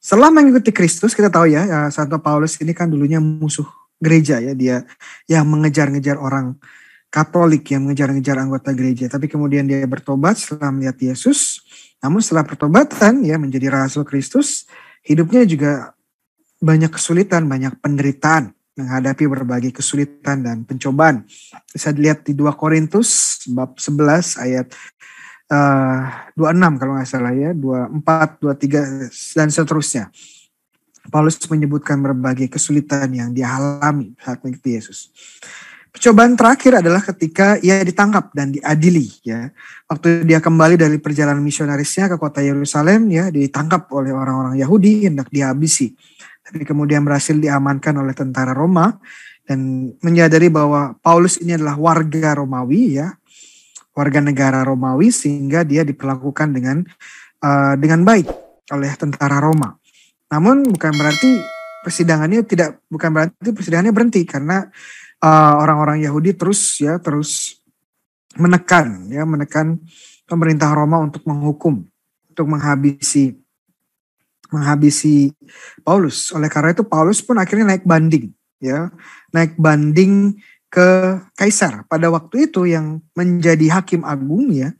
Setelah mengikuti Kristus, kita tahu ya, Santo Paulus ini kan dulunya musuh gereja ya, dia yang mengejar-ngejar orang Katolik, yang mengejar-ngejar anggota gereja. Tapi kemudian dia bertobat setelah melihat Yesus. Namun setelah pertobatan ya menjadi rasul Kristus, hidupnya juga banyak kesulitan, banyak penderitaan, menghadapi berbagai kesulitan dan pencobaan. Bisa dilihat di 2 Korintus bab 11 ayat 26 kalau nggak salah ya, 24, 23 dan seterusnya. Paulus menyebutkan berbagai kesulitan yang dia alami saat mengikuti Yesus. Percobaan terakhir adalah ketika ia ditangkap dan diadili ya. Waktu dia kembali dari perjalanan misionarisnya ke kota Yerusalem ya, ditangkap oleh orang-orang Yahudi hendak dihabisi. Tapi kemudian berhasil diamankan oleh tentara Roma dan menyadari bahwa Paulus ini adalah warga Romawi ya, warga negara Romawi, sehingga dia diperlakukan dengan baik oleh tentara Roma. Namun bukan berarti persidangannya berhenti karena orang-orang Yahudi terus menekan pemerintah Roma untuk menghukum, untuk menghabisi Paulus. Oleh karena itu Paulus pun akhirnya naik banding ke Kaisar. Pada waktu itu yang menjadi hakim agung ya,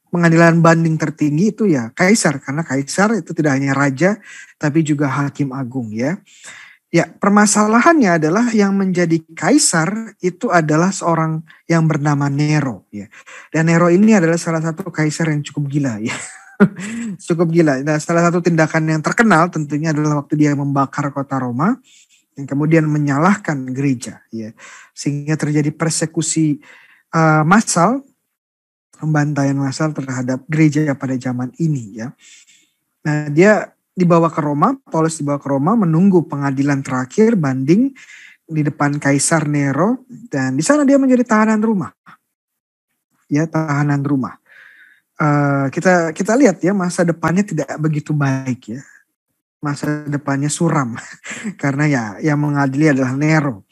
pengadilan banding tertinggi itu ya Kaisar, karena Kaisar itu tidak hanya raja tapi juga hakim agung ya. Ya, permasalahannya adalah yang menjadi Kaisar itu adalah seorang yang bernama Nero ya. Dan Nero ini adalah salah satu Kaisar yang cukup gila ya. Cukup gila. Nah, salah satu tindakan yang terkenal tentunya adalah waktu dia membakar kota Roma. yang kemudian menyalahkan gereja, ya, sehingga terjadi persekusi massal, pembantaian massal terhadap gereja pada zaman ini, ya. Nah, dia dibawa ke Roma, Paulus dibawa ke Roma menunggu pengadilan terakhir banding di depan Kaisar Nero, dan di sana dia menjadi tahanan rumah, ya, tahanan rumah. Kita lihat ya, masa depannya tidak begitu baik, ya, masa depannya suram karena ya yang mengadili adalah Nero.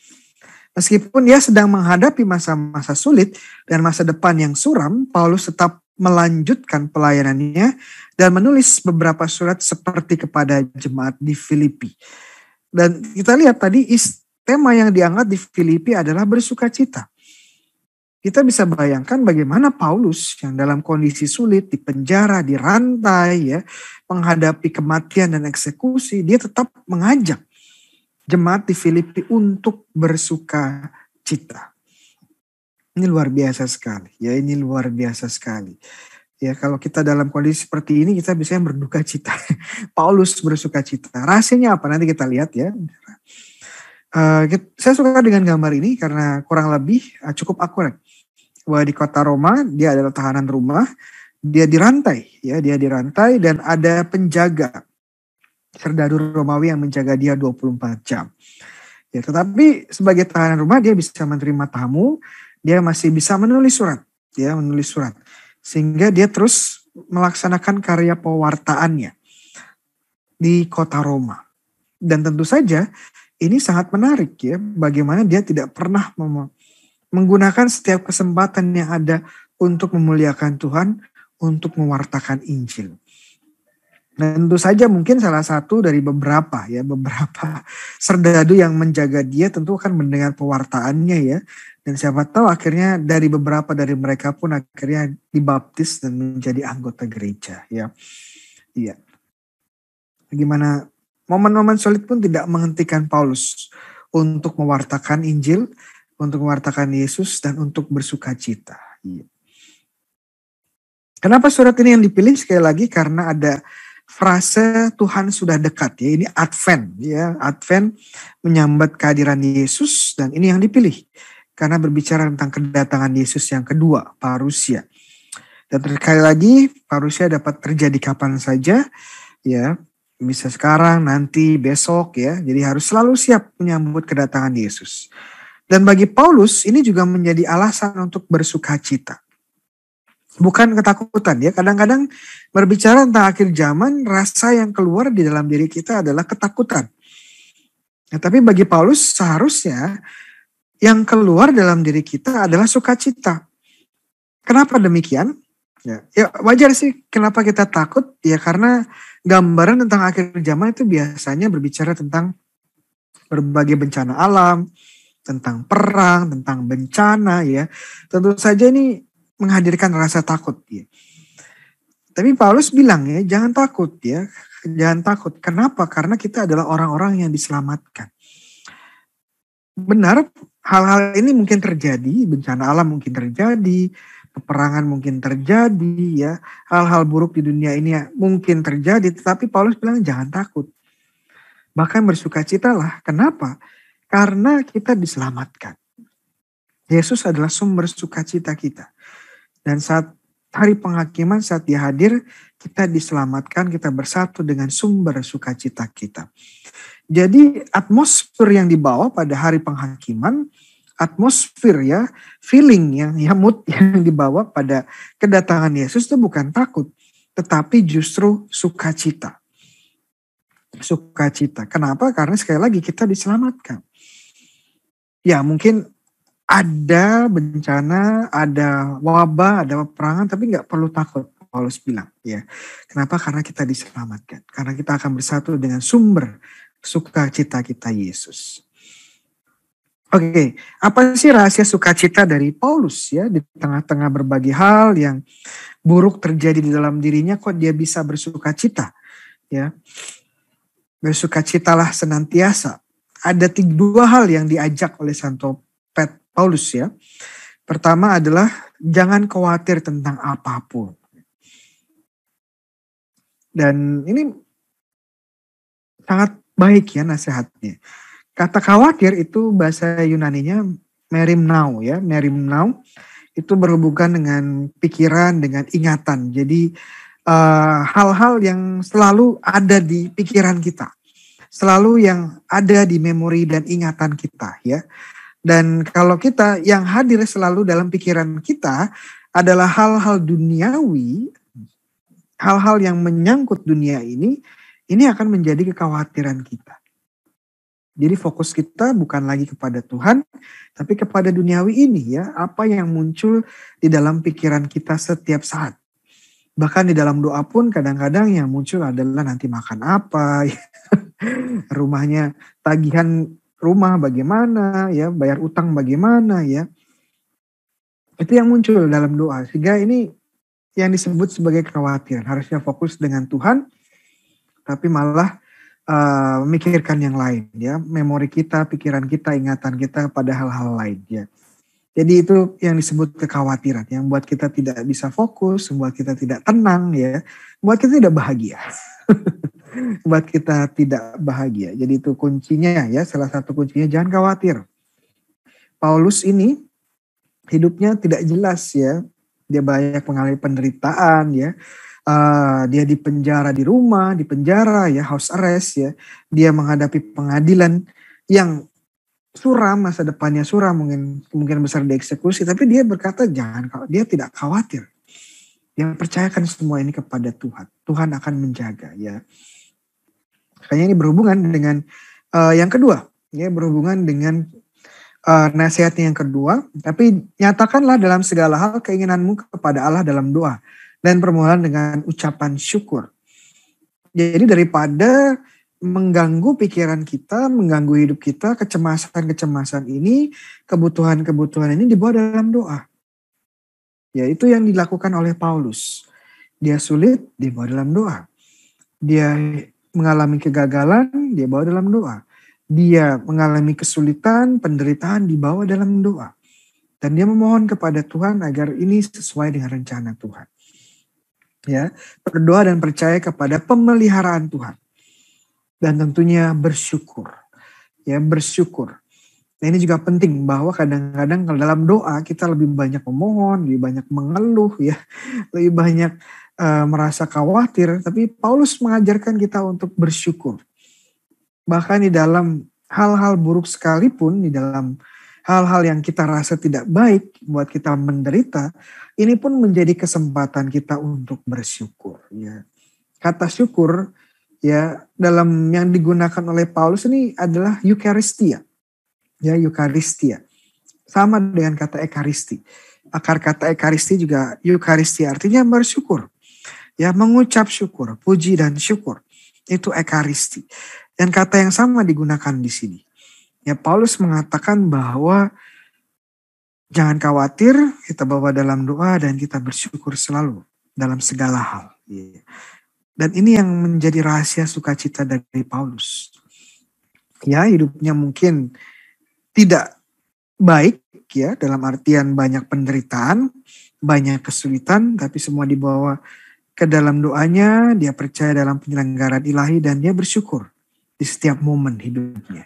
Meskipun dia sedang menghadapi masa-masa sulit dan masa depan yang suram, Paulus tetap melanjutkan pelayanannya dan menulis beberapa surat seperti kepada jemaat di Filipi. Dan kita lihat tadi tema yang diangkat di Filipi adalah bersukacita. Kita bisa bayangkan bagaimana Paulus yang dalam kondisi sulit, di penjara, dirantai, ya, menghadapi kematian dan eksekusi, dia tetap mengajak jemaat di Filipi untuk bersuka cita. Ini luar biasa sekali, ya, ini luar biasa sekali. Ya, kalau kita dalam kondisi seperti ini, kita bisa berduka cita. Paulus bersuka cita. Rahasianya apa? Nanti kita lihat, ya. Saya suka dengan gambar ini karena kurang lebih cukup akurat. Bahwa di kota Roma, dia adalah tahanan rumah, dia dirantai, ya, dia dirantai dan ada penjaga serdadu Romawi yang menjaga dia 24 jam. Ya, tetapi sebagai tahanan rumah dia bisa menerima tamu, dia masih bisa menulis surat, ya, menulis surat. Sehingga dia terus melaksanakan karya pewartaannya di kota Roma. Dan tentu saja ini sangat menarik, ya, bagaimana dia tidak pernah menggunakan setiap kesempatan yang ada untuk memuliakan Tuhan, untuk mewartakan Injil. Dan tentu saja mungkin salah satu dari beberapa serdadu yang menjaga dia tentu akan mendengar pewartaannya, ya. Dan siapa tahu akhirnya dari beberapa dari mereka pun akhirnya dibaptis dan menjadi anggota gereja, ya. Iya. Bagaimana momen-momen sulit pun tidak menghentikan Paulus untuk mewartakan Injil, untuk mewartakan Yesus dan untuk bersuka cita. Iya. Kenapa surat ini yang dipilih? Sekali lagi karena ada frase Tuhan sudah dekat, ya, ini Advent, ya, Advent menyambat kehadiran Yesus dan ini yang dipilih karena berbicara tentang kedatangan Yesus yang kedua, parousia. Dan sekali lagi parousia dapat terjadi kapan saja, ya, bisa sekarang, nanti, besok, ya. Jadi harus selalu siap menyambut kedatangan Yesus. Dan bagi Paulus ini juga menjadi alasan untuk bersuka cita. Bukan ketakutan, ya. Kadang-kadang berbicara tentang akhir zaman, rasa yang keluar di dalam diri kita adalah ketakutan. Ya, tapi bagi Paulus seharusnya yang keluar dalam diri kita adalah sukacita. Kenapa demikian? Ya wajar sih kenapa kita takut, ya karena gambaran tentang akhir zaman itu biasanya berbicara tentang berbagai bencana alam, tentang perang, tentang bencana, ya. Tentu saja ini menghadirkan rasa takut, ya. Tapi Paulus bilang, ya, jangan takut, ya. Jangan takut. Kenapa? Karena kita adalah orang-orang yang diselamatkan. Benar, hal-hal ini mungkin terjadi, bencana alam mungkin terjadi, peperangan mungkin terjadi, ya. Hal-hal buruk di dunia ini mungkin terjadi, tetapi Paulus bilang jangan takut. Bahkan bersukacitalah. Kenapa? Karena kita diselamatkan. Yesus adalah sumber sukacita kita. Dan saat hari penghakiman, saat dia hadir, kita diselamatkan, kita bersatu dengan sumber sukacita kita. Jadi atmosfer yang dibawa pada hari penghakiman, atmosfer, ya, feeling mood yang dibawa pada kedatangan Yesus itu bukan takut, tetapi justru sukacita. Sukacita. Kenapa? Karena sekali lagi kita diselamatkan. Ya mungkin ada bencana, ada wabah, ada peperangan, tapi nggak perlu takut. Paulus bilang, ya. Kenapa? Karena kita diselamatkan. Karena kita akan bersatu dengan sumber sukacita kita, Yesus. Oke, apa sih rahasia sukacita dari Paulus, ya, di tengah-tengah berbagai hal yang buruk terjadi di dalam dirinya, kok dia bisa bersukacita, ya? Bersukacitalah senantiasa. Ada dua hal yang diajak oleh Santo Paulus, ya. Pertama adalah jangan khawatir tentang apapun. Dan ini sangat baik, ya, nasihatnya. Kata khawatir itu bahasa Yunaninya merimnao ya. Merimnao itu berhubungan dengan pikiran, dengan ingatan. Jadi hal-hal yang selalu ada di pikiran kita, selalu yang ada di memori dan ingatan kita ya. Dan kalau kita yang hadir selalu dalam pikiran kita adalah hal-hal duniawi, hal-hal yang menyangkut dunia ini akan menjadi kekhawatiran kita. Jadi fokus kita bukan lagi kepada Tuhan, tapi kepada duniawi ini ya, apa yang muncul di dalam pikiran kita setiap saat. Bahkan di dalam doa pun kadang-kadang yang muncul adalah nanti makan apa, rumahnya, tagihan rumah bagaimana, ya bayar utang bagaimana ya. Itu yang muncul dalam doa. Sehingga ini yang disebut sebagai kekhawatiran. Harusnya fokus dengan Tuhan, tapi malah memikirkan yang lain ya. Memori kita, pikiran kita, ingatan kita pada hal-hal lain ya. Jadi itu yang disebut kekhawatiran, yang buat kita tidak bisa fokus, membuat kita tidak tenang ya, membuat kita tidak bahagia. Membuat kita tidak bahagia. Jadi itu kuncinya ya, salah satu kuncinya jangan khawatir. Paulus ini hidupnya tidak jelas ya, dia banyak mengalami penderitaan ya. Dia dipenjara di rumah, dipenjara ya, house arrest ya. Dia menghadapi pengadilan yang suram, masa depannya suram, mungkin besar dieksekusi, tapi dia berkata dia tidak khawatir. Dia percayakan semua ini kepada Tuhan. Tuhan akan menjaga ya. Kayaknya ini berhubungan dengan yang kedua, ya berhubungan dengan nasihatnya yang kedua. Tapi nyatakanlah dalam segala hal keinginanmu kepada Allah dalam doa dan permohonan dengan ucapan syukur. Jadi daripada mengganggu pikiran kita, mengganggu hidup kita, kecemasan-kecemasan ini, kebutuhan-kebutuhan ini dibawa dalam doa. Ya, itu yang dilakukan oleh Paulus. Dia sulit, dibawa dalam doa. Dia mengalami kegagalan, dia bawa dalam doa. Dia mengalami kesulitan, penderitaan, dibawa dalam doa. Dan dia memohon kepada Tuhan agar ini sesuai dengan rencana Tuhan. Ya, berdoa dan percaya kepada pemeliharaan Tuhan. Dan tentunya bersyukur. Ya, bersyukur. Nah, ini juga penting bahwa kadang-kadang kalau dalam doa kita lebih banyak memohon, lebih banyak mengeluh ya, lebih banyak merasa khawatir, tapi Paulus mengajarkan kita untuk bersyukur. Bahkan di dalam hal-hal buruk sekalipun, di dalam hal-hal yang kita rasa tidak baik buat kita menderita, ini pun menjadi kesempatan kita untuk bersyukur ya. Kata syukur ya dalam yang digunakan oleh Paulus ini adalah Eucharistia. Ya, Eucharistia. Sama dengan kata Ekaristi. Akar kata Ekaristi juga Eucharistia, artinya bersyukur. Ya, mengucap syukur, puji dan syukur. Itu Ekaristi. Dan kata yang sama digunakan di sini. Ya, Paulus mengatakan bahwa jangan khawatir, kita bawa dalam doa dan kita bersyukur selalu dalam segala hal. Ya. Dan ini yang menjadi rahasia sukacita dari Paulus. Ya, hidupnya mungkin tidak baik ya, dalam artian banyak penderitaan, banyak kesulitan, tapi semua dibawa ke dalam doanya, dia percaya dalam penyelenggaraan ilahi dan dia bersyukur di setiap momen hidupnya.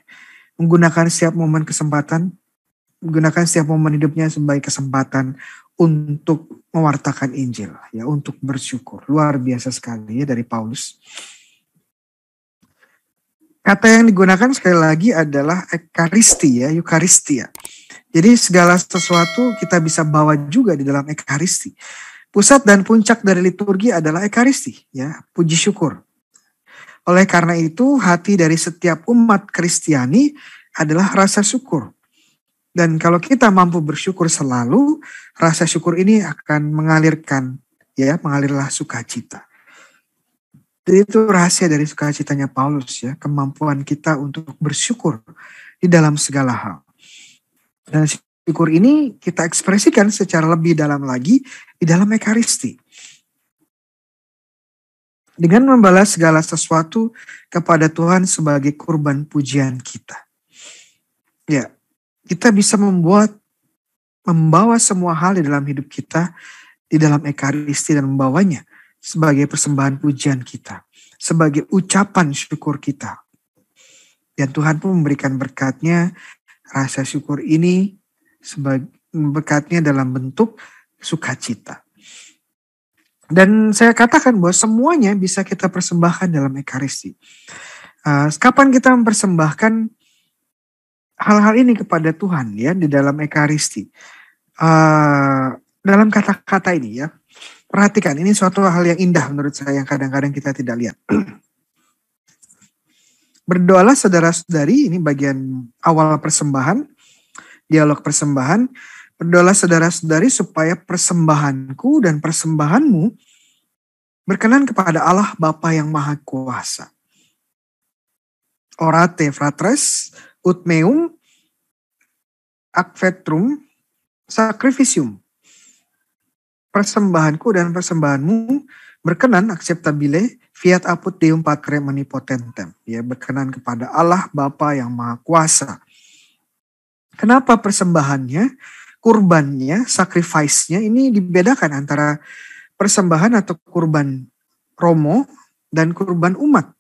Menggunakan setiap momen kesempatan, menggunakan setiap momen hidupnya sebagai kesempatan untuk mewartakan Injil, ya, untuk bersyukur. Luar biasa sekali ya dari Paulus. Kata yang digunakan sekali lagi adalah Ekaristi ya, Eucharistia. Jadi segala sesuatu kita bisa bawa juga di dalam Ekaristi. Pusat dan puncak dari liturgi adalah Ekaristi, ya, puji syukur. Oleh karena itu, hati dari setiap umat Kristiani adalah rasa syukur. Dan kalau kita mampu bersyukur selalu, rasa syukur ini akan mengalirkan, ya, mengalirlah sukacita. Jadi itu rahasia dari sukacitanya Paulus ya, kemampuan kita untuk bersyukur di dalam segala hal. Dan syukur ini kita ekspresikan secara lebih dalam lagi di dalam Ekaristi. Dengan membalas segala sesuatu kepada Tuhan sebagai kurban pujian kita. Ya, kita bisa membawa semua hal di dalam hidup kita di dalam Ekaristi dan membawanya sebagai persembahan pujian kita, sebagai ucapan syukur kita. Dan Tuhan pun memberikan berkatnya, rasa syukur ini sebagai berkatnya dalam bentuk sukacita. Dan saya katakan bahwa semuanya bisa kita persembahkan dalam Ekaristi. Kapan kita mempersembahkan hal-hal ini kepada Tuhan ya di dalam Ekaristi? Dalam kata-kata ini ya, perhatikan ini suatu hal yang indah menurut saya yang kadang-kadang kita tidak lihat. Berdoalah saudara-saudari, ini bagian awal persembahan, dialog persembahan. Berdoalah saudara-saudari supaya persembahanku dan persembahanmu berkenan kepada Allah Bapa yang Maha Kuasa. Orate fratres ut meum ac vetrum sacrificium. Persembahanku dan persembahanmu berkenan acceptabile fiat apud deum patre omnipotentem. Ya, berkenan kepada Allah Bapa yang Maha Kuasa. Kenapa persembahannya, kurbannya, sacrifice-nya ini dibedakan antara persembahan atau kurban romo dan kurban umat?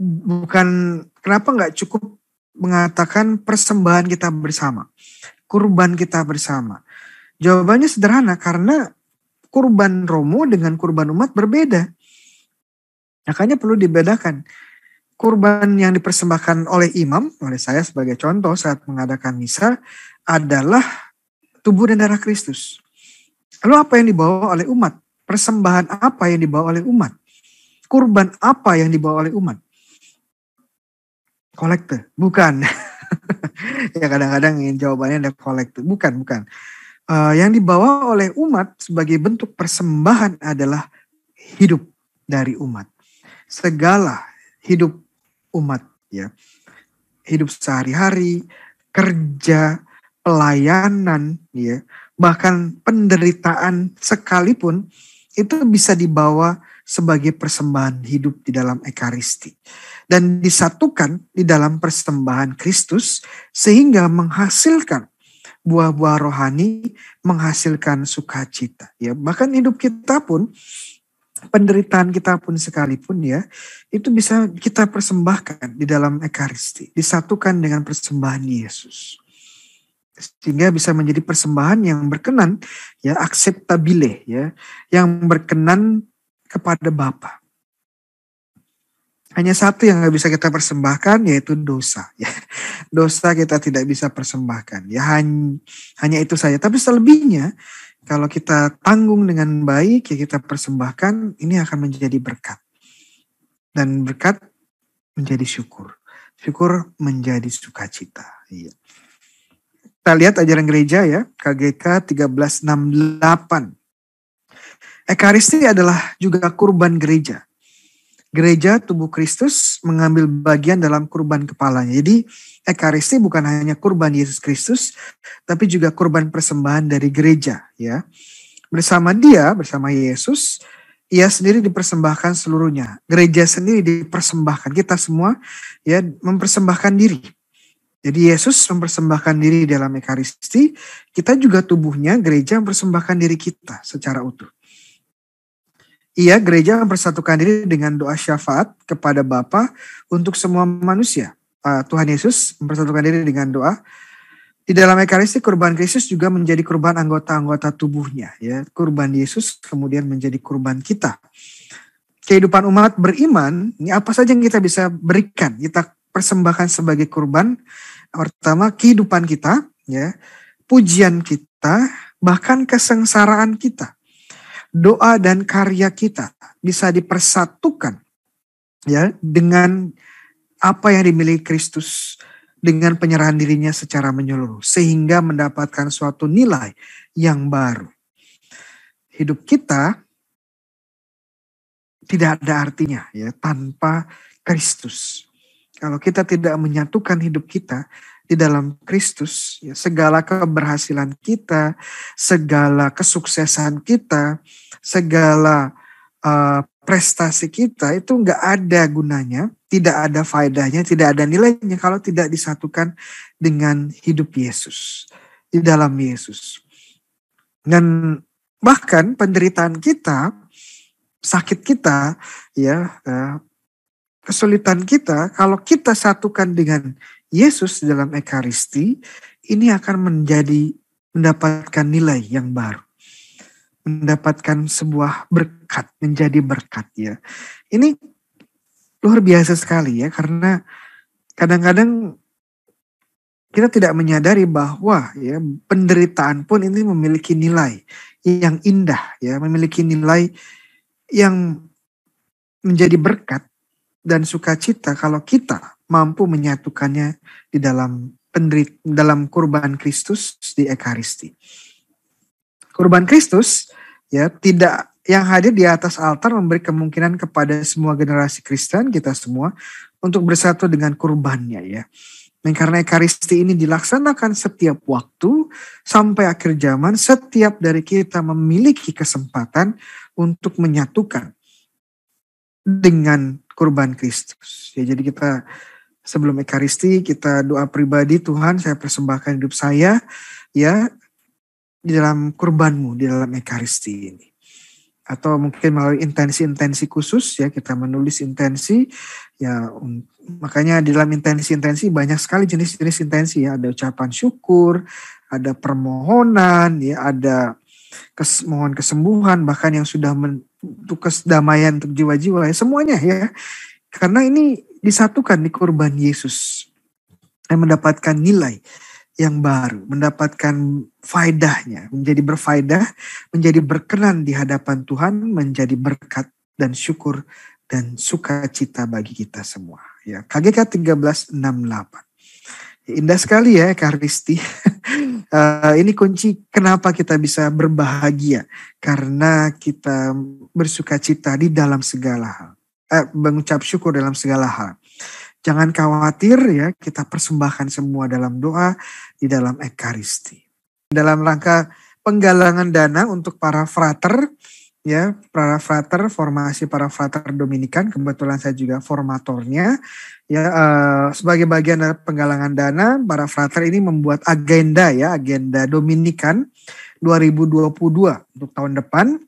Bukan, kenapa nggak cukup mengatakan persembahan kita bersama, kurban kita bersama? Jawabannya sederhana, karena kurban romo dengan kurban umat berbeda. Makanya perlu dibedakan. Kurban yang dipersembahkan oleh imam, oleh saya sebagai contoh saat mengadakan misa, adalah tubuh dan darah Kristus. Lalu apa yang dibawa oleh umat? Persembahan apa yang dibawa oleh umat? Kurban apa yang dibawa oleh umat? Kolekte? Bukan. Ya kadang-kadang jawabannya ada kolekte. Bukan. Yang dibawa oleh umat sebagai bentuk persembahan adalah hidup dari umat. Segala hidup umat ya. Hidup sehari-hari, kerja, pelayanan ya, bahkan penderitaan sekalipun itu bisa dibawa sebagai persembahan hidup di dalam Ekaristi. Dan disatukan di dalam persembahan Kristus sehingga menghasilkan buah-buah rohani, menghasilkan sukacita. Ya, bahkan hidup kita pun, penderitaan kita pun sekalipun ya, itu bisa kita persembahkan di dalam Ekaristi, disatukan dengan persembahan Yesus. Sehingga bisa menjadi persembahan yang berkenan, ya, acceptabile, ya, yang berkenan kepada Bapa. Hanya satu yang gak bisa kita persembahkan, yaitu dosa. Ya. Dosa kita tidak bisa persembahkan. Ya, hanya itu saja. Tapi selebihnya, kalau kita tanggung dengan baik, ya kita persembahkan, ini akan menjadi berkat. Dan berkat menjadi syukur. Syukur menjadi sukacita. Iya. Kita lihat ajaran gereja ya, KGK 1368. Ekaristi adalah juga kurban gereja. Gereja tubuh Kristus mengambil bagian dalam kurban kepalanya. Jadi Ekaristi bukan hanya kurban Yesus Kristus, tapi juga kurban persembahan dari gereja. Ya, bersama Dia, bersama Yesus, Ia sendiri dipersembahkan seluruhnya. Gereja sendiri dipersembahkan. Kita semua ya mempersembahkan diri. Jadi Yesus mempersembahkan diri dalam Ekaristi. Kita juga tubuhnya, gereja mempersembahkan diri kita secara utuh. Ia gereja mempersatukan diri dengan doa syafaat kepada Bapa untuk semua manusia. Tuhan Yesus mempersatukan diri dengan doa. Di dalam Ekaristi kurban Kristus juga menjadi kurban anggota-anggota tubuhnya. Ya, kurban Yesus kemudian menjadi kurban kita. Kehidupan umat beriman, ini apa saja yang kita bisa berikan, kita persembahkan sebagai kurban. Pertama kehidupan kita, ya, pujian kita, bahkan kesengsaraan kita. Doa dan karya kita bisa dipersatukan ya dengan apa yang dimiliki Kristus, dengan penyerahan dirinya secara menyeluruh sehingga mendapatkan suatu nilai yang baru. Hidup kita tidak ada artinya ya tanpa Kristus. Kalau kita tidak menyatukan hidup kita di dalam Kristus, ya, segala keberhasilan kita, segala kesuksesan kita, segala prestasi kita itu nggak ada gunanya, tidak ada faedahnya, tidak ada nilainya kalau tidak disatukan dengan hidup Yesus, di dalam Yesus. Dan bahkan penderitaan kita, sakit kita, ya, kesulitan kita, kalau kita satukan dengan Yesus dalam Ekaristi, ini akan mendapatkan nilai yang baru. Mendapatkan sebuah berkat, menjadi berkat ya. Ini luar biasa sekali ya, karena kadang-kadang kita tidak menyadari bahwa ya penderitaan pun ini memiliki nilai yang indah ya, memiliki nilai yang menjadi berkat dan sukacita kalau kita mampu menyatukannya di dalam kurban Kristus di Ekaristi. Kurban Kristus ya tidak yang hadir di atas altar memberi kemungkinan kepada semua generasi Kristen kita semua untuk bersatu dengan kurbannya ya. Dan karena Ekaristi ini dilaksanakan setiap waktu sampai akhir zaman, setiap dari kita memiliki kesempatan untuk menyatukan dengan kurban Kristus. Ya, jadi kita sebelum Ekaristi kita doa pribadi, Tuhan saya persembahkan hidup saya ya di dalam kurbanmu, di dalam Ekaristi ini. Atau mungkin melalui intensi-intensi khusus ya, kita menulis intensi ya, makanya di dalam intensi-intensi banyak sekali jenis-jenis intensi ya, ada ucapan syukur, ada permohonan ya, ada mohon kesembuhan, bahkan yang sudah untuk kedamaian untuk jiwa-jiwa ya, semuanya ya. Karena ini disatukan di kurban Yesus yang mendapatkan nilai yang baru, mendapatkan faedahnya, menjadi berfaedah, menjadi berkenan di hadapan Tuhan, menjadi berkat dan syukur dan sukacita bagi kita semua. Ya, KGK 1368. Indah sekali ya Ekaristi. Ini kunci kenapa kita bisa berbahagia, karena kita bersukacita di dalam segala hal, mengucap syukur dalam segala hal. Jangan khawatir ya, kita persembahkan semua dalam doa di dalam Ekaristi. Dalam rangka penggalangan dana untuk para frater ya, para frater, formasi para frater Dominikan, kebetulan saya juga formatornya ya, sebagai bagian dari penggalangan dana para frater ini membuat agenda ya, agenda Dominikan 2022 untuk tahun depan.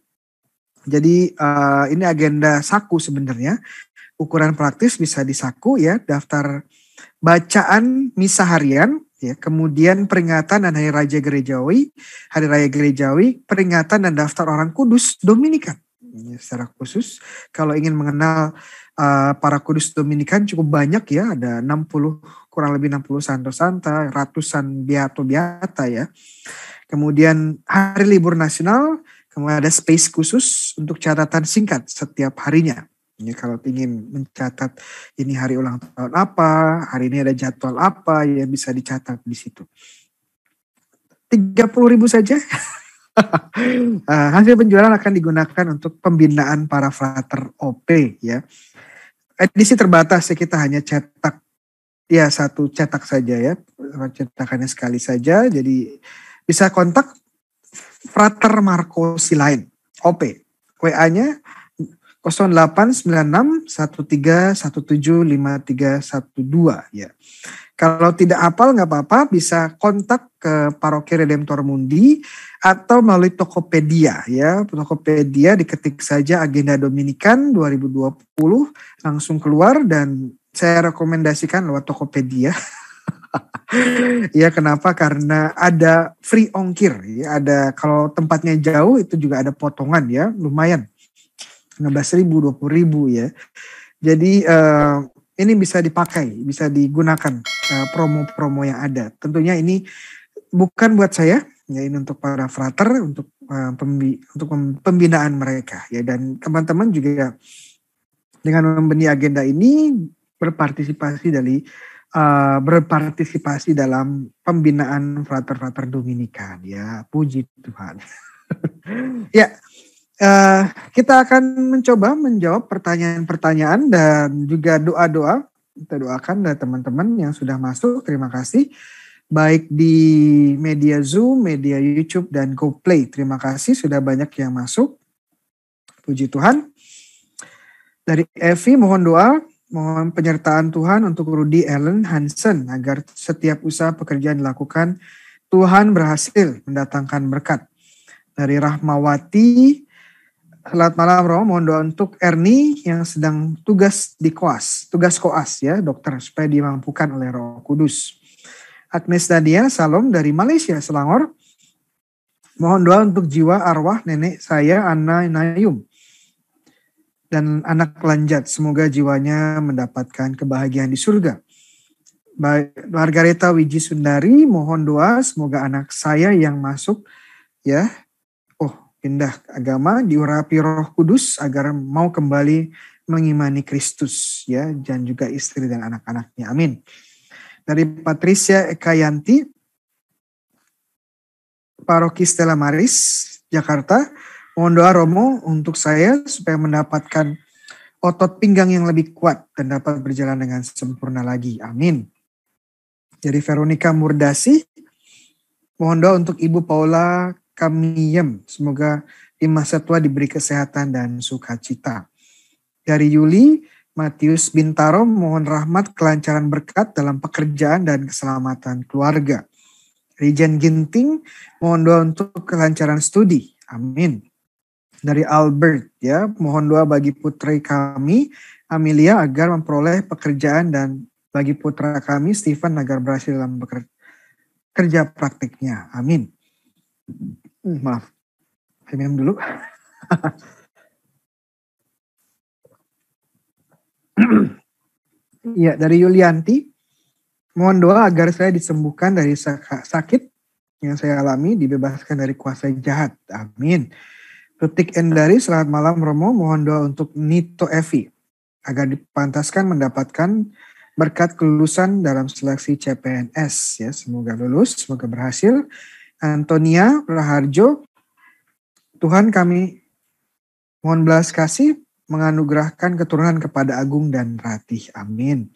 Jadi ini agenda saku sebenarnya. Ukuran praktis bisa disaku ya, daftar bacaan misa harian ya, kemudian peringatan dan hari raya gerejawi, peringatan dan daftar orang kudus Dominikan. Ya, secara khusus kalau ingin mengenal para kudus Dominikan cukup banyak ya, ada 60, kurang lebih 60 santo-santa, ratusan beato-beata ya. Kemudian hari libur nasional, kemudian ada space khusus untuk catatan singkat setiap harinya. Ya, kalau ingin mencatat ini hari ulang tahun apa, hari ini ada jadwal apa, ya bisa dicatat di situ. 30.000 saja. Hasil penjualan akan digunakan untuk pembinaan para frater OP ya. Edisi terbatas ya, kita hanya cetak ya satu cetak saja ya, cetakannya sekali saja. Jadi bisa kontak Frater Marco Silain OP, WA-nya 0896 13175312 ya. Kalau tidak hafal nggak apa-apa, bisa kontak ke Paroki Redemptor Mundi atau melalui Tokopedia ya. Tokopedia diketik saja agenda Dominikan 2020 langsung keluar, dan saya rekomendasikan lewat Tokopedia. Ya, kenapa? Karena ada free ongkir ya. Ada, kalau tempatnya jauh itu juga ada potongan ya, lumayan. 16.000, 20.000 ya. Jadi ini bisa dipakai, bisa digunakan promo-promo yang ada. Tentunya ini bukan buat saya, ya, ini untuk para frater, untuk pembinaan mereka ya. Dan teman-teman juga dengan membenih agenda ini berpartisipasi dalam pembinaan frater-frater Dominikan ya. Puji Tuhan. Ya. Kita akan mencoba menjawab pertanyaan-pertanyaan dan juga doa-doa. Kita doakan dari teman-teman yang sudah masuk. Terima kasih. Baik di media Zoom, media YouTube, dan GoPlay. Terima kasih sudah banyak yang masuk. Puji Tuhan. Dari Evi, mohon doa. Mohon penyertaan Tuhan untuk Rudy Ellen Hansen agar setiap usaha pekerjaan dilakukan Tuhan berhasil mendatangkan berkat. Dari Rahmawati, Selamat malam Romo, mohon doa untuk Erni yang sedang tugas koas ya dokter, supaya dimampukan oleh Roh Kudus. Agnes Nadia Salom dari Malaysia, Selangor. Mohon doa untuk jiwa arwah nenek saya Anna Nayum dan anak Lanjat, semoga jiwanya mendapatkan kebahagiaan di surga. Margareta Wiji Sundari, mohon doa semoga anak saya yang masuk ya pindah agama diurapi Roh Kudus agar mau kembali mengimani Kristus ya, dan juga istri dan anak-anaknya. Amin. Dari Patricia Ekayanti, Paroki Stella Maris, Jakarta. Mohon doa Romo untuk saya supaya mendapatkan otot pinggang yang lebih kuat dan dapat berjalan dengan sempurna lagi. Amin. Dari Veronica Murdasi, mohon doa untuk Ibu Paula Kamiem, semoga di masa tua diberi kesehatan dan sukacita. Dari Yuli Matius Bintaro, mohon rahmat kelancaran berkat dalam pekerjaan dan keselamatan keluarga. Rijen Ginting, mohon doa untuk kelancaran studi. Amin. Dari Albert ya, mohon doa bagi putri kami Amelia agar memperoleh pekerjaan dan bagi putra kami Stephen agar berhasil dalam kerja praktiknya. Amin. Maaf, saya minum dulu. Ya, dari Yulianti, mohon doa agar saya disembuhkan dari sakit yang saya alami, dibebaskan dari kuasa jahat. Amin. Rutik Endari, selamat malam Romo, mohon doa untuk Nito Evi agar dipantaskan mendapatkan berkat kelulusan dalam seleksi CPNS ya, semoga lulus, semoga berhasil. Antonia Raharjo, Tuhan kami mohon belas kasih menganugerahkan keturunan kepada Agung dan Ratih. Amin.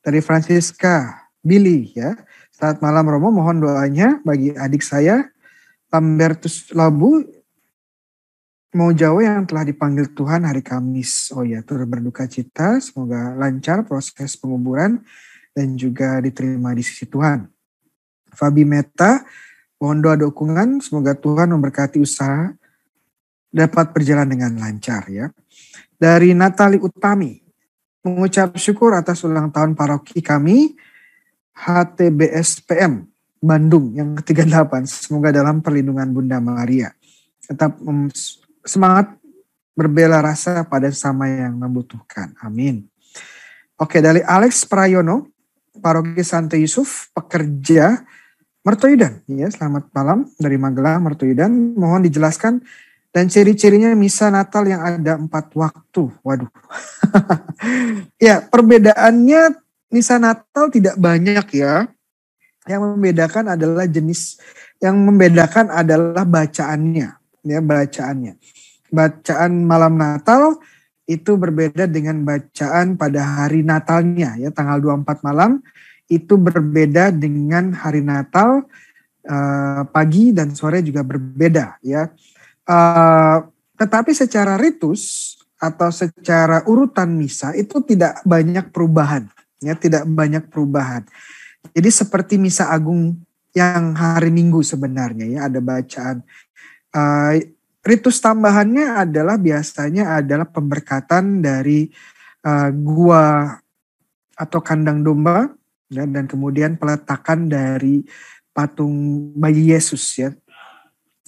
Dari Francisca Billy ya, selamat malam Romo, mohon doanya bagi adik saya Lambertus Labu mau Jawa yang telah dipanggil Tuhan hari Kamis. Oh ya, turut berduka cita, semoga lancar proses penguburan dan juga diterima di sisi Tuhan. Fabi Meta, mohon doa dukungan, semoga Tuhan memberkati usaha dapat berjalan dengan lancar ya. Dari Natali Utami, mengucap syukur atas ulang tahun paroki kami HTBSPM Bandung yang ke-38. Semoga dalam perlindungan Bunda Maria. Tetap semangat berbela rasa pada sesama yang membutuhkan. Amin. Oke, dari Alex Prayono, Paroki Santo Yusuf, pekerja Mertoyudan, ya, selamat malam dari Magelang, Mertoyudan. Mohon dijelaskan dan ciri-cirinya misa Natal yang ada 4 waktu. Waduh. Ya, perbedaannya misa Natal tidak banyak ya. Yang membedakan adalah bacaannya, ya, bacaannya. Bacaan malam Natal itu berbeda dengan bacaan pada hari Natalnya, ya, tanggal 24 malam. Itu berbeda dengan hari Natal, pagi dan sore juga berbeda ya. Tetapi secara ritus atau secara urutan misa itu tidak banyak perubahan ya, tidak banyak perubahan. Jadi seperti misa agung yang hari Minggu sebenarnya ya, ada bacaan. Ritus tambahannya biasanya adalah pemberkatan dari gua atau kandang domba. Dan kemudian peletakan dari patung bayi Yesus ya.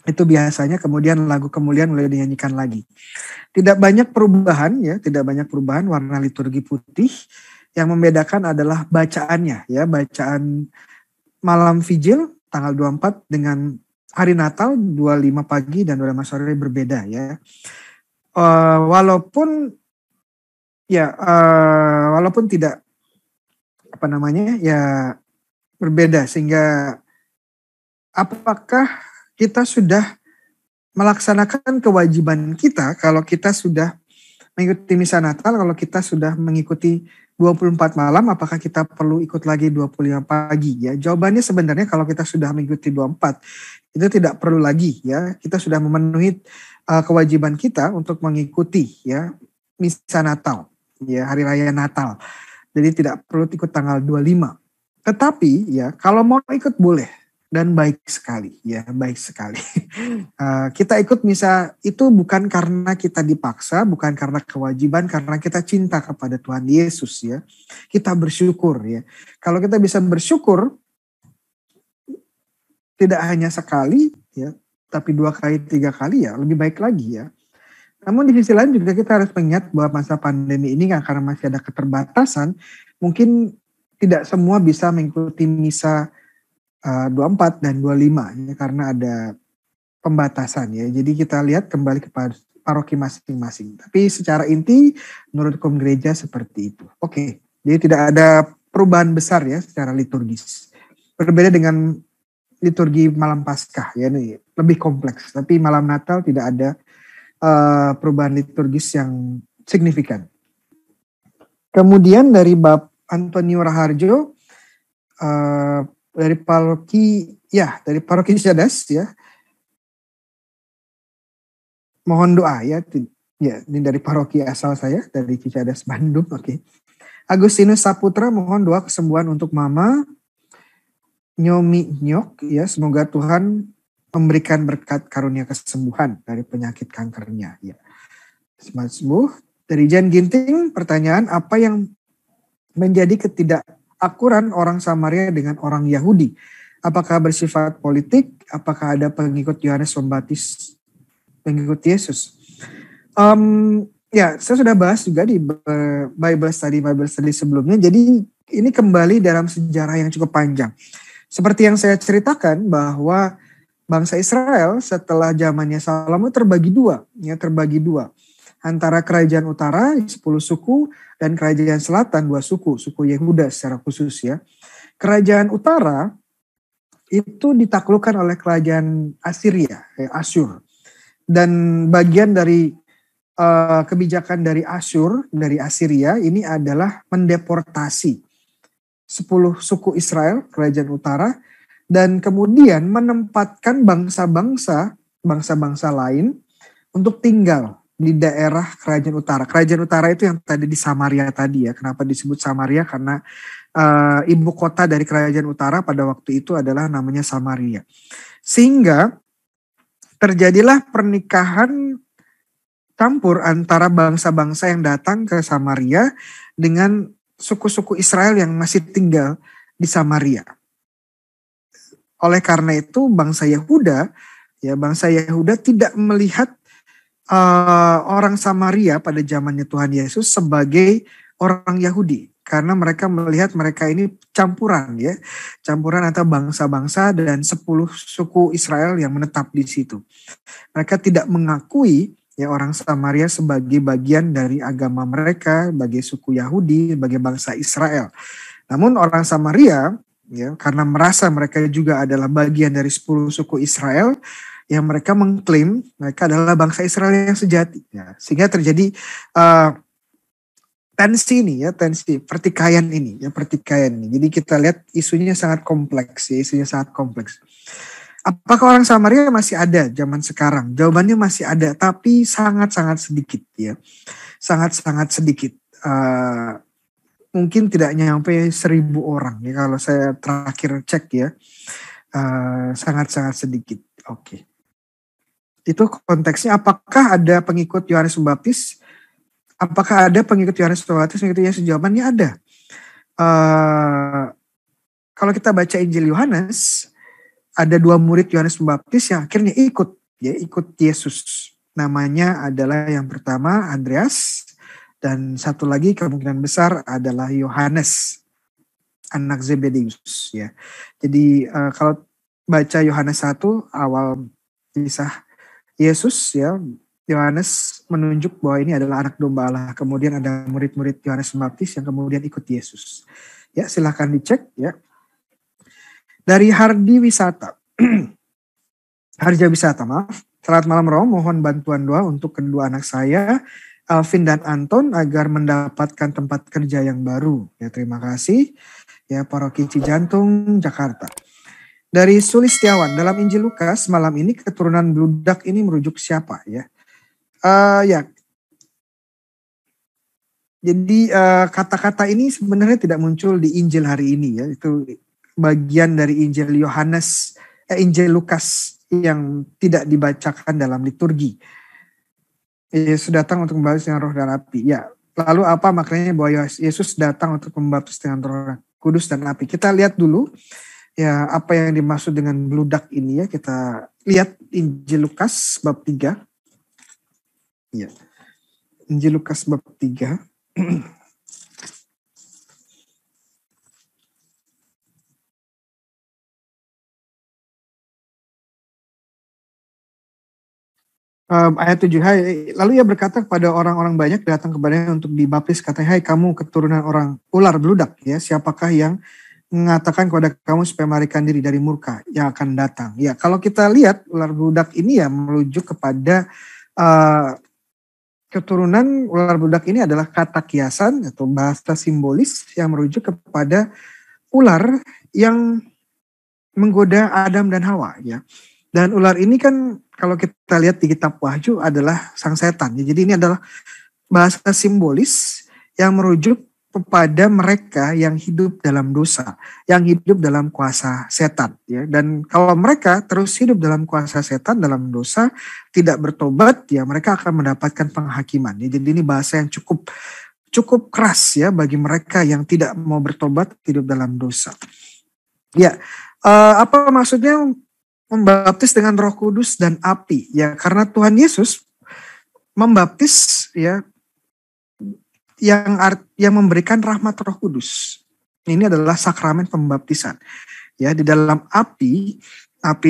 Itu biasanya kemudian lagu kemuliaan mulai dinyanyikan lagi. Tidak banyak perubahan ya, tidak banyak perubahan warna liturgi putih. Yang membedakan adalah bacaannya ya, bacaan malam Vigil tanggal 24 dengan hari Natal 25 pagi dan 25 sore berbeda ya. Walaupun tidak berbeda, sehingga apakah kita sudah melaksanakan kewajiban kita kalau kita sudah mengikuti misa Natal, kalau kita sudah mengikuti 24 malam, apakah kita perlu ikut lagi 25 pagi ya? Jawabannya sebenarnya kalau kita sudah mengikuti 24 itu tidak perlu lagi ya. Kita sudah memenuhi kewajiban kita untuk mengikuti ya misa Natal ya, hari raya Natal. Jadi tidak perlu ikut tanggal 25. Tetapi ya kalau mau ikut boleh. dan baik sekali, ya baik sekali. Kita ikut misa itu bukan karena kita dipaksa, bukan karena kewajiban, karena kita cinta kepada Tuhan Yesus ya. Kita bersyukur ya. Kalau kita bisa bersyukur, tidak hanya sekali ya, tapi 2 kali, 3 kali ya, lebih baik lagi ya. Namun di sisi lain juga kita harus mengingat bahwa masa pandemi ini karena masih ada keterbatasan, mungkin tidak semua bisa mengikuti misa 24 dan 25 ya, karena ada pembatasan ya. Jadi kita lihat kembali kepada paroki masing-masing. Tapi secara inti menurut Hukum Gereja seperti itu. Oke, jadi tidak ada perubahan besar ya secara liturgis. Berbeda dengan liturgi malam Paskah ya, ini lebih kompleks. Tapi malam Natal tidak ada perubahan liturgis yang signifikan. Kemudian dari Bab Antonio Raharjo dari paroki Cicadas ya. Mohon doa ya. Ya, ini dari paroki asal saya dari Cicadas Bandung. Oke. Agustinus Saputra mohon doa kesembuhan untuk Mama Nyomi Nyok ya, semoga Tuhan memberikan berkat karunia kesembuhan dari penyakit kankernya ya. Semangat sembuh. Dari Jan Ginting pertanyaan, apa yang menjadi ketidakakuran orang Samaria dengan orang Yahudi? Apakah bersifat politik? Apakah ada pengikut Yohanes Pembaptis pengikut Yesus? Ya, saya sudah bahas juga di Bible study sebelumnya. Jadi ini kembali dalam sejarah yang cukup panjang. Seperti yang saya ceritakan bahwa bangsa Israel setelah zamannya Salomo terbagi dua. Antara kerajaan utara 10 suku dan kerajaan selatan 2 suku Yehuda secara khusus ya. Kerajaan utara itu ditaklukkan oleh kerajaan Assyria, Asyur. Dan bagian dari kebijakan dari Assyria ini adalah mendeportasi 10 suku Israel, kerajaan utara, dan kemudian menempatkan bangsa-bangsa lain untuk tinggal di daerah kerajaan utara. Kerajaan utara itu yang tadi di Samaria tadi ya. Kenapa disebut Samaria? Karena ibu kota dari kerajaan utara pada waktu itu adalah namanya Samaria. Sehingga terjadilah pernikahan campur antara bangsa-bangsa yang datang ke Samaria dengan suku-suku Israel yang masih tinggal di Samaria. Oleh karena itu bangsa Yehuda tidak melihat orang Samaria pada zamannya Tuhan Yesus sebagai orang Yahudi, karena mereka melihat mereka ini campuran antara bangsa-bangsa dan 10 suku Israel yang menetap di situ. Mereka tidak mengakui ya orang Samaria sebagai bagian dari agama mereka, sebagai suku Yahudi, sebagai bangsa Israel. Namun orang Samaria ya, karena merasa mereka juga adalah bagian dari 10 suku Israel, yang mereka mengklaim mereka adalah bangsa Israel yang sejati. Ya. Sehingga terjadi tensi pertikaian ini. Jadi kita lihat isunya sangat kompleks. Apakah orang Samaria masih ada zaman sekarang? Jawabannya masih ada, tapi sangat-sangat sedikit ya. Sangat-sangat sedikit. Mungkin tidak nyampe 1.000 orang ya kalau saya terakhir cek ya. Sangat-sangat sedikit. Oke. Itu konteksnya. Apakah ada pengikut Yohanes Pembaptis? Apakah ada pengikut Yohanes Pembaptis mengikuti Yesus? Jawabannya ada. Kalau kita baca Injil Yohanes, ada 2 murid Yohanes Pembaptis yang akhirnya ikut Yesus. Namanya adalah yang pertama Andreas, dan satu lagi kemungkinan besar adalah Yohanes, anak Zebedeus ya. Jadi kalau baca Yohanes 1 awal kisah Yesus ya, Yohanes menunjuk bahwa ini adalah anak domba Allah. Kemudian ada murid-murid Yohanes Pembaptis yang kemudian ikut Yesus. Ya, silahkan dicek ya. Dari Harja Wisata, Selamat malam Roh, mohon bantuan doa untuk kedua anak saya, Alvin dan Anton, agar mendapatkan tempat kerja yang baru. Ya, terima kasih. Ya, Paroki Cijantung, Jakarta. Dari Sulistiawan, dalam Injil Lukas malam ini keturunan bludak ini merujuk siapa ya? Ya. Jadi kata-kata ini sebenarnya tidak muncul di Injil hari ini ya. Itu bagian dari Injil Injil Lukas yang tidak dibacakan dalam liturgi. Yesus datang untuk membaptis dengan roh dan api. Ya, lalu apa maknanya bahwa Yesus datang untuk membaptis dengan roh kudus dan api? Kita lihat dulu ya apa yang dimaksud dengan beludak ini ya. Kita lihat Injil Lukas bab 3. Ya. Injil Lukas bab 3. Ayat 7, lalu ia berkata kepada orang-orang banyak datang kepadanya untuk dibaptis, katanya, hai kamu keturunan orang ular beludak, ya siapakah yang mengatakan kepada kamu supaya melarikan diri dari murka yang akan datang. Ya kalau kita lihat ular beludak ini ya merujuk kepada keturunan ular beludak ini adalah kata kiasan atau bahasa simbolis yang merujuk kepada ular yang menggoda Adam dan Hawa ya. Dan ular ini kan kalau kita lihat di kitab Wahyu adalah sang setan. Ya. Jadi ini adalah bahasa simbolis yang merujuk kepada mereka yang hidup dalam dosa, yang hidup dalam kuasa setan. Ya. Dan kalau mereka terus hidup dalam kuasa setan, dalam dosa, tidak bertobat, ya mereka akan mendapatkan penghakiman. Ya. Jadi ini bahasa yang cukup keras ya bagi mereka yang tidak mau bertobat, hidup dalam dosa. Ya, apa maksudnya membaptis dengan Roh Kudus dan api? Ya, karena Tuhan Yesus membaptis ya yang memberikan rahmat Roh Kudus. Ini adalah sakramen pembaptisan. Ya, di dalam api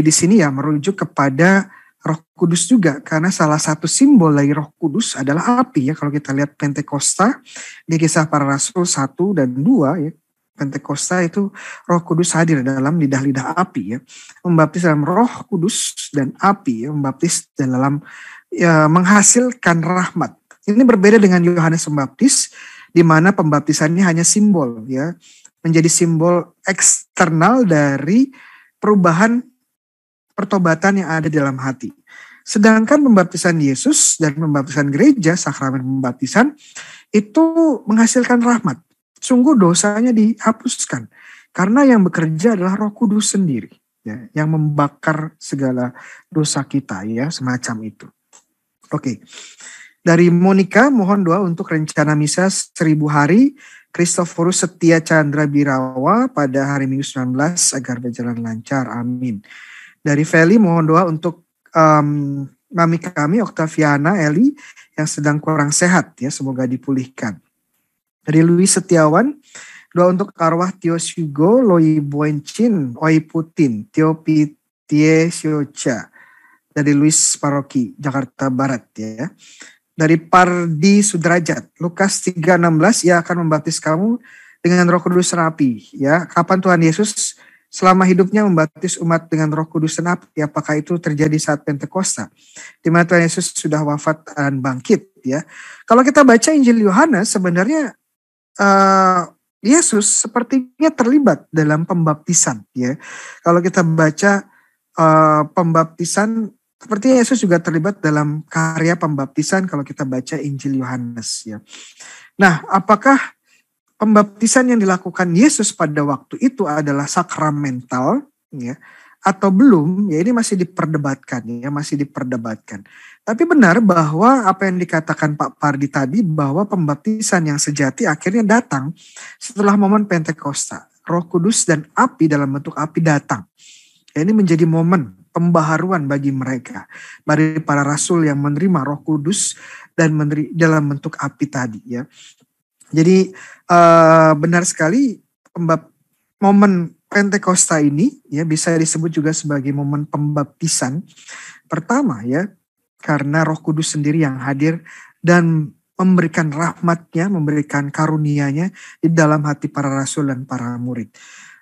di sini ya merujuk kepada Roh Kudus juga karena salah satu simbol dari Roh Kudus adalah api ya. Kalau kita lihat Pentakosta di Kisah Para Rasul 1 dan 2 ya. Pentakosta itu Roh Kudus hadir dalam lidah-lidah api ya, membaptis dalam Roh Kudus dan api ya, membaptis dalam ya, menghasilkan rahmat. Ini berbeda dengan Yohanes Pembaptis di mana pembaptisannya hanya simbol ya, menjadi simbol eksternal dari perubahan pertobatan yang ada di dalam hati. Sedangkan pembaptisan Yesus dan pembaptisan gereja, sakramen pembaptisan itu menghasilkan rahmat. Sungguh dosanya dihapuskan karena yang bekerja adalah Roh Kudus sendiri ya, yang membakar segala dosa kita ya, semacam itu. Oke. Dari Monica mohon doa untuk rencana misa 1000 hari Kristoforus Setia Chandra Birawa pada hari Minggu 19 agar berjalan lancar. Amin. Dari Feli mohon doa untuk mami kami Oktaviana Eli yang sedang kurang sehat ya, semoga dipulihkan. Dari Louis Setiawan, doa untuk arwah Tio Hugo, Loi Boenchin, Oi Putin, Tio Pitie Siocha. Dari Louis Paroki, Jakarta Barat ya. Dari Pardi Sudrajat, Lukas 3:16, ia akan membaptis kamu dengan Roh Kudus dan api. Ya, kapan Tuhan Yesus selama hidupnya membaptis umat dengan Roh Kudus dan api? Apakah itu terjadi saat Pentakosta, di mana Tuhan Yesus sudah wafat dan bangkit? Ya, kalau kita baca Injil Yohanes sebenarnya Yesus sepertinya terlibat dalam pembaptisan ya. Kalau kita baca pembaptisan, sepertinya Yesus juga terlibat dalam karya pembaptisan kalau kita baca Injil Yohanes ya. Nah, apakah pembaptisan yang dilakukan Yesus pada waktu itu adalah sakramental ya atau belum? Ya ini masih diperdebatkan ya, masih diperdebatkan. Tapi benar bahwa apa yang dikatakan Pak Pardi tadi bahwa pembaptisan yang sejati akhirnya datang setelah momen Pentakosta. Roh Kudus dan api dalam bentuk api datang. Ya, ini menjadi momen pembaharuan bagi mereka. Dari para rasul yang menerima Roh Kudus dan dalam bentuk api tadi ya. Jadi benar sekali momen Pentakosta ini ya bisa disebut juga sebagai momen pembaptisan pertama ya. Karena Roh Kudus sendiri yang hadir dan memberikan rahmatnya, memberikan karunia-Nya di dalam hati para rasul dan para murid.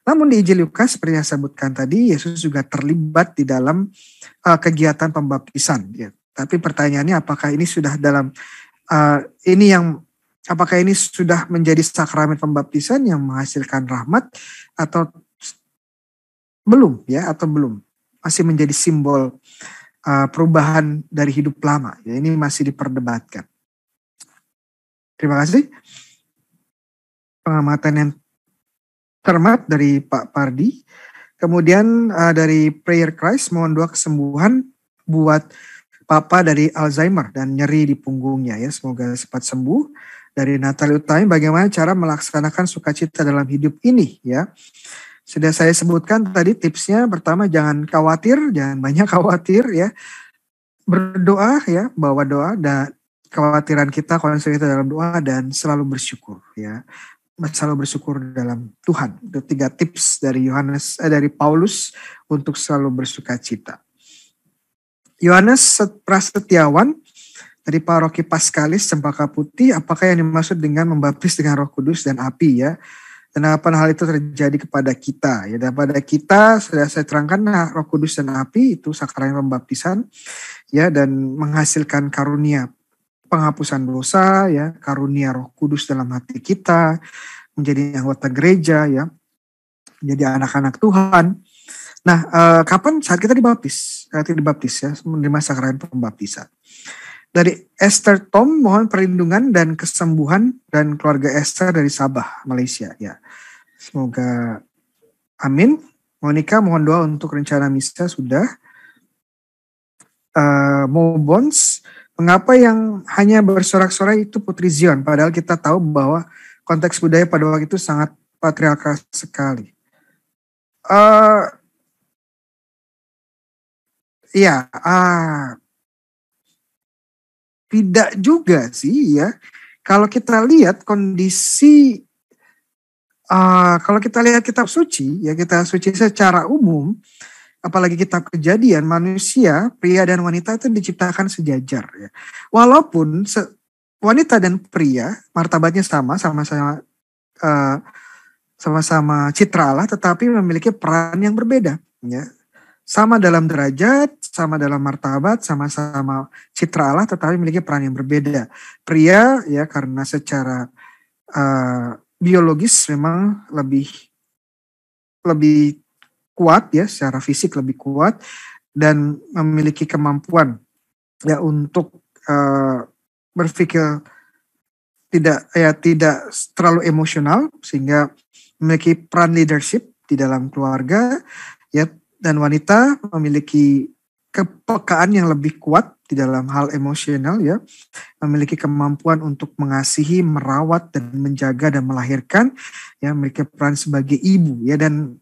Namun di Injil Lukas seperti yang saya sebutkan tadi, Yesus juga terlibat di dalam kegiatan pembaptisan. Ya. Tapi pertanyaannya apakah ini sudah apakah ini sudah menjadi sakramen pembaptisan yang menghasilkan rahmat atau belum ya, atau belum? Masih menjadi simbol perubahan dari hidup lama. Ya, ini masih diperdebatkan. Terima kasih. Pengamatan yang cermat dari Pak Pardi. Kemudian dari Prayer Christ, mohon doa kesembuhan buat Papa dari Alzheimer dan nyeri di punggungnya ya. Semoga cepat sembuh. Dari Natali Utami, bagaimana cara melaksanakan sukacita dalam hidup ini ya. Sudah saya sebutkan tadi tipsnya. Pertama, jangan khawatir, jangan banyak khawatir ya. Berdoa ya, bawa doa dan kekhawatiran kita, konsen kita dalam doa dan selalu bersyukur ya. Selalu bersyukur dalam Tuhan. Itu 3 tips dari dari Paulus untuk selalu bersukacita. Yohanes Prasetyawan dari Paroki Paskalis Cempaka Putih, apakah yang dimaksud dengan membaptis dengan Roh Kudus dan api ya? Dan apa hal itu terjadi kepada kita ya? Dan pada kita sudah saya terangkan Roh Kudus dan api itu sakrament pembaptisan ya, dan menghasilkan karunia penghapusan dosa ya, karunia Roh Kudus dalam hati kita, menjadi anggota gereja ya, menjadi anak-anak Tuhan. Nah, kapan? Saat kita dibaptis, ya, menerima sakrament pembaptisan. Dari Esther Tom, mohon perlindungan dan kesembuhan dan keluarga Esther dari Sabah, Malaysia ya. Semoga amin. Monica, mohon doa untuk rencana misa sudah. Mobons, mengapa yang hanya bersorak-sorai itu Putri Zion, padahal kita tahu bahwa konteks budaya pada waktu itu sangat patriarkal sekali. Tidak juga sih ya. Kalau kita lihat kondisi, kalau kita lihat kitab suci, ya kitab suci secara umum, apalagi kitab Kejadian, manusia, pria dan wanita itu diciptakan sejajar ya. Walaupun wanita dan pria martabatnya sama-sama citra Allah, tetapi memiliki peran yang berbeda ya. Sama dalam derajat, sama dalam martabat, sama-sama citra Allah, tetapi memiliki peran yang berbeda. Pria ya karena secara biologis memang lebih kuat ya, secara fisik lebih kuat dan memiliki kemampuan ya untuk berpikir tidak terlalu emosional, sehingga memiliki peran leadership di dalam keluarga ya. Dan wanita memiliki kepekaan yang lebih kuat di dalam hal emosional ya, memiliki kemampuan untuk mengasihi, merawat dan menjaga dan melahirkan ya, memiliki peran sebagai ibu ya. Dan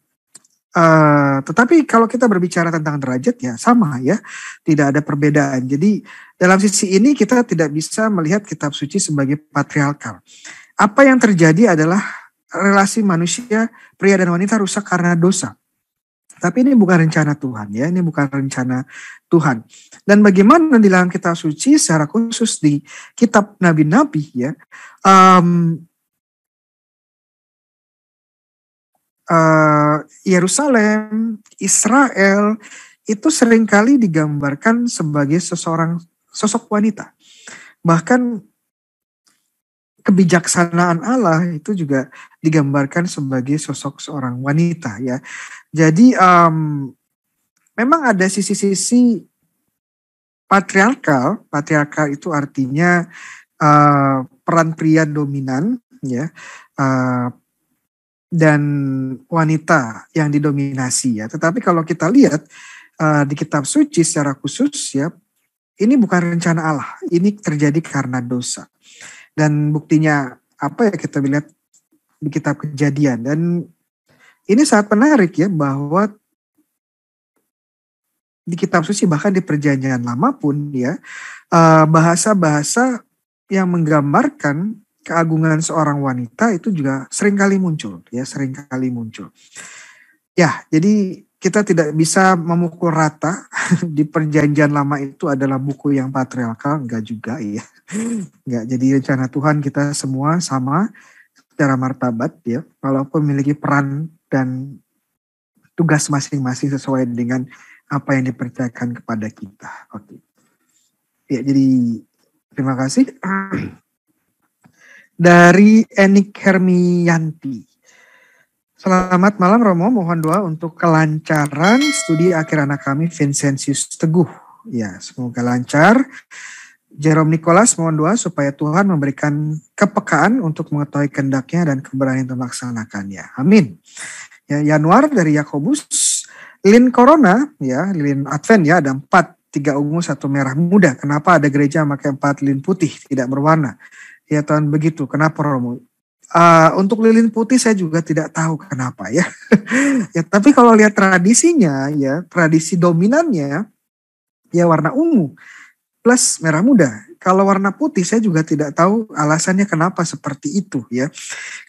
tetapi kalau kita berbicara tentang derajat ya sama ya, tidak ada perbedaan. Jadi dalam sisi ini kita tidak bisa melihat kitab suci sebagai patriarkal. Apa yang terjadi adalah relasi manusia pria dan wanita rusak karena dosa. Tapi ini bukan rencana Tuhan ya, ini bukan rencana Tuhan. Dan bagaimana di dalam kitab suci secara khusus di kitab nabi-nabi ya, Yerusalem, Israel itu seringkali digambarkan sebagai sosok wanita. Bahkan kebijaksanaan Allah itu juga digambarkan sebagai sosok seorang wanita ya. Jadi memang ada sisi-sisi patriarkal. Patriarkal itu artinya peran pria dominan ya, dan wanita yang didominasi ya. Tetapi kalau kita lihat di kitab suci secara khusus ya, ini bukan rencana Allah. Ini terjadi karena dosa. Dan buktinya apa ya, kita lihat di kitab Kejadian. Dan ini sangat menarik ya, bahwa di kitab suci bahkan di perjanjian lama pun ya, bahasa-bahasa yang menggambarkan keagungan seorang wanita itu juga seringkali muncul ya, Ya, jadi kita tidak bisa memukul rata di perjanjian lama itu adalah buku yang patriarkal, enggak juga ya. Enggak, jadi rencana Tuhan kita semua sama secara martabat ya, walaupun memiliki peran dan tugas masing-masing sesuai dengan apa yang dipercayakan kepada kita. Oke. Ya, jadi terima kasih. Dari Enik Hermianti. Selamat malam Romo, mohon doa untuk kelancaran studi akhir anak kami Vincentius Teguh. Ya, semoga lancar. Jerome Nicholas mohon doa supaya Tuhan memberikan kepekaan untuk mengetahui kehendak-Nya dan keberanian untuk melaksanakannya. Amin. Ya, Januar dari Yakobus, lilin corona, ya, lilin Advent ya, ada 4, 3 ungu, 1 merah muda. Kenapa ada gereja pakai 4 lilin putih, tidak berwarna? Ya Tuhan begitu. Kenapa Romo? Untuk lilin putih saya juga tidak tahu kenapa ya. Ya, tapi kalau lihat tradisinya, ya, tradisi dominannya ya warna ungu plus merah muda. Kalau warna putih saya juga tidak tahu alasannya kenapa seperti itu ya.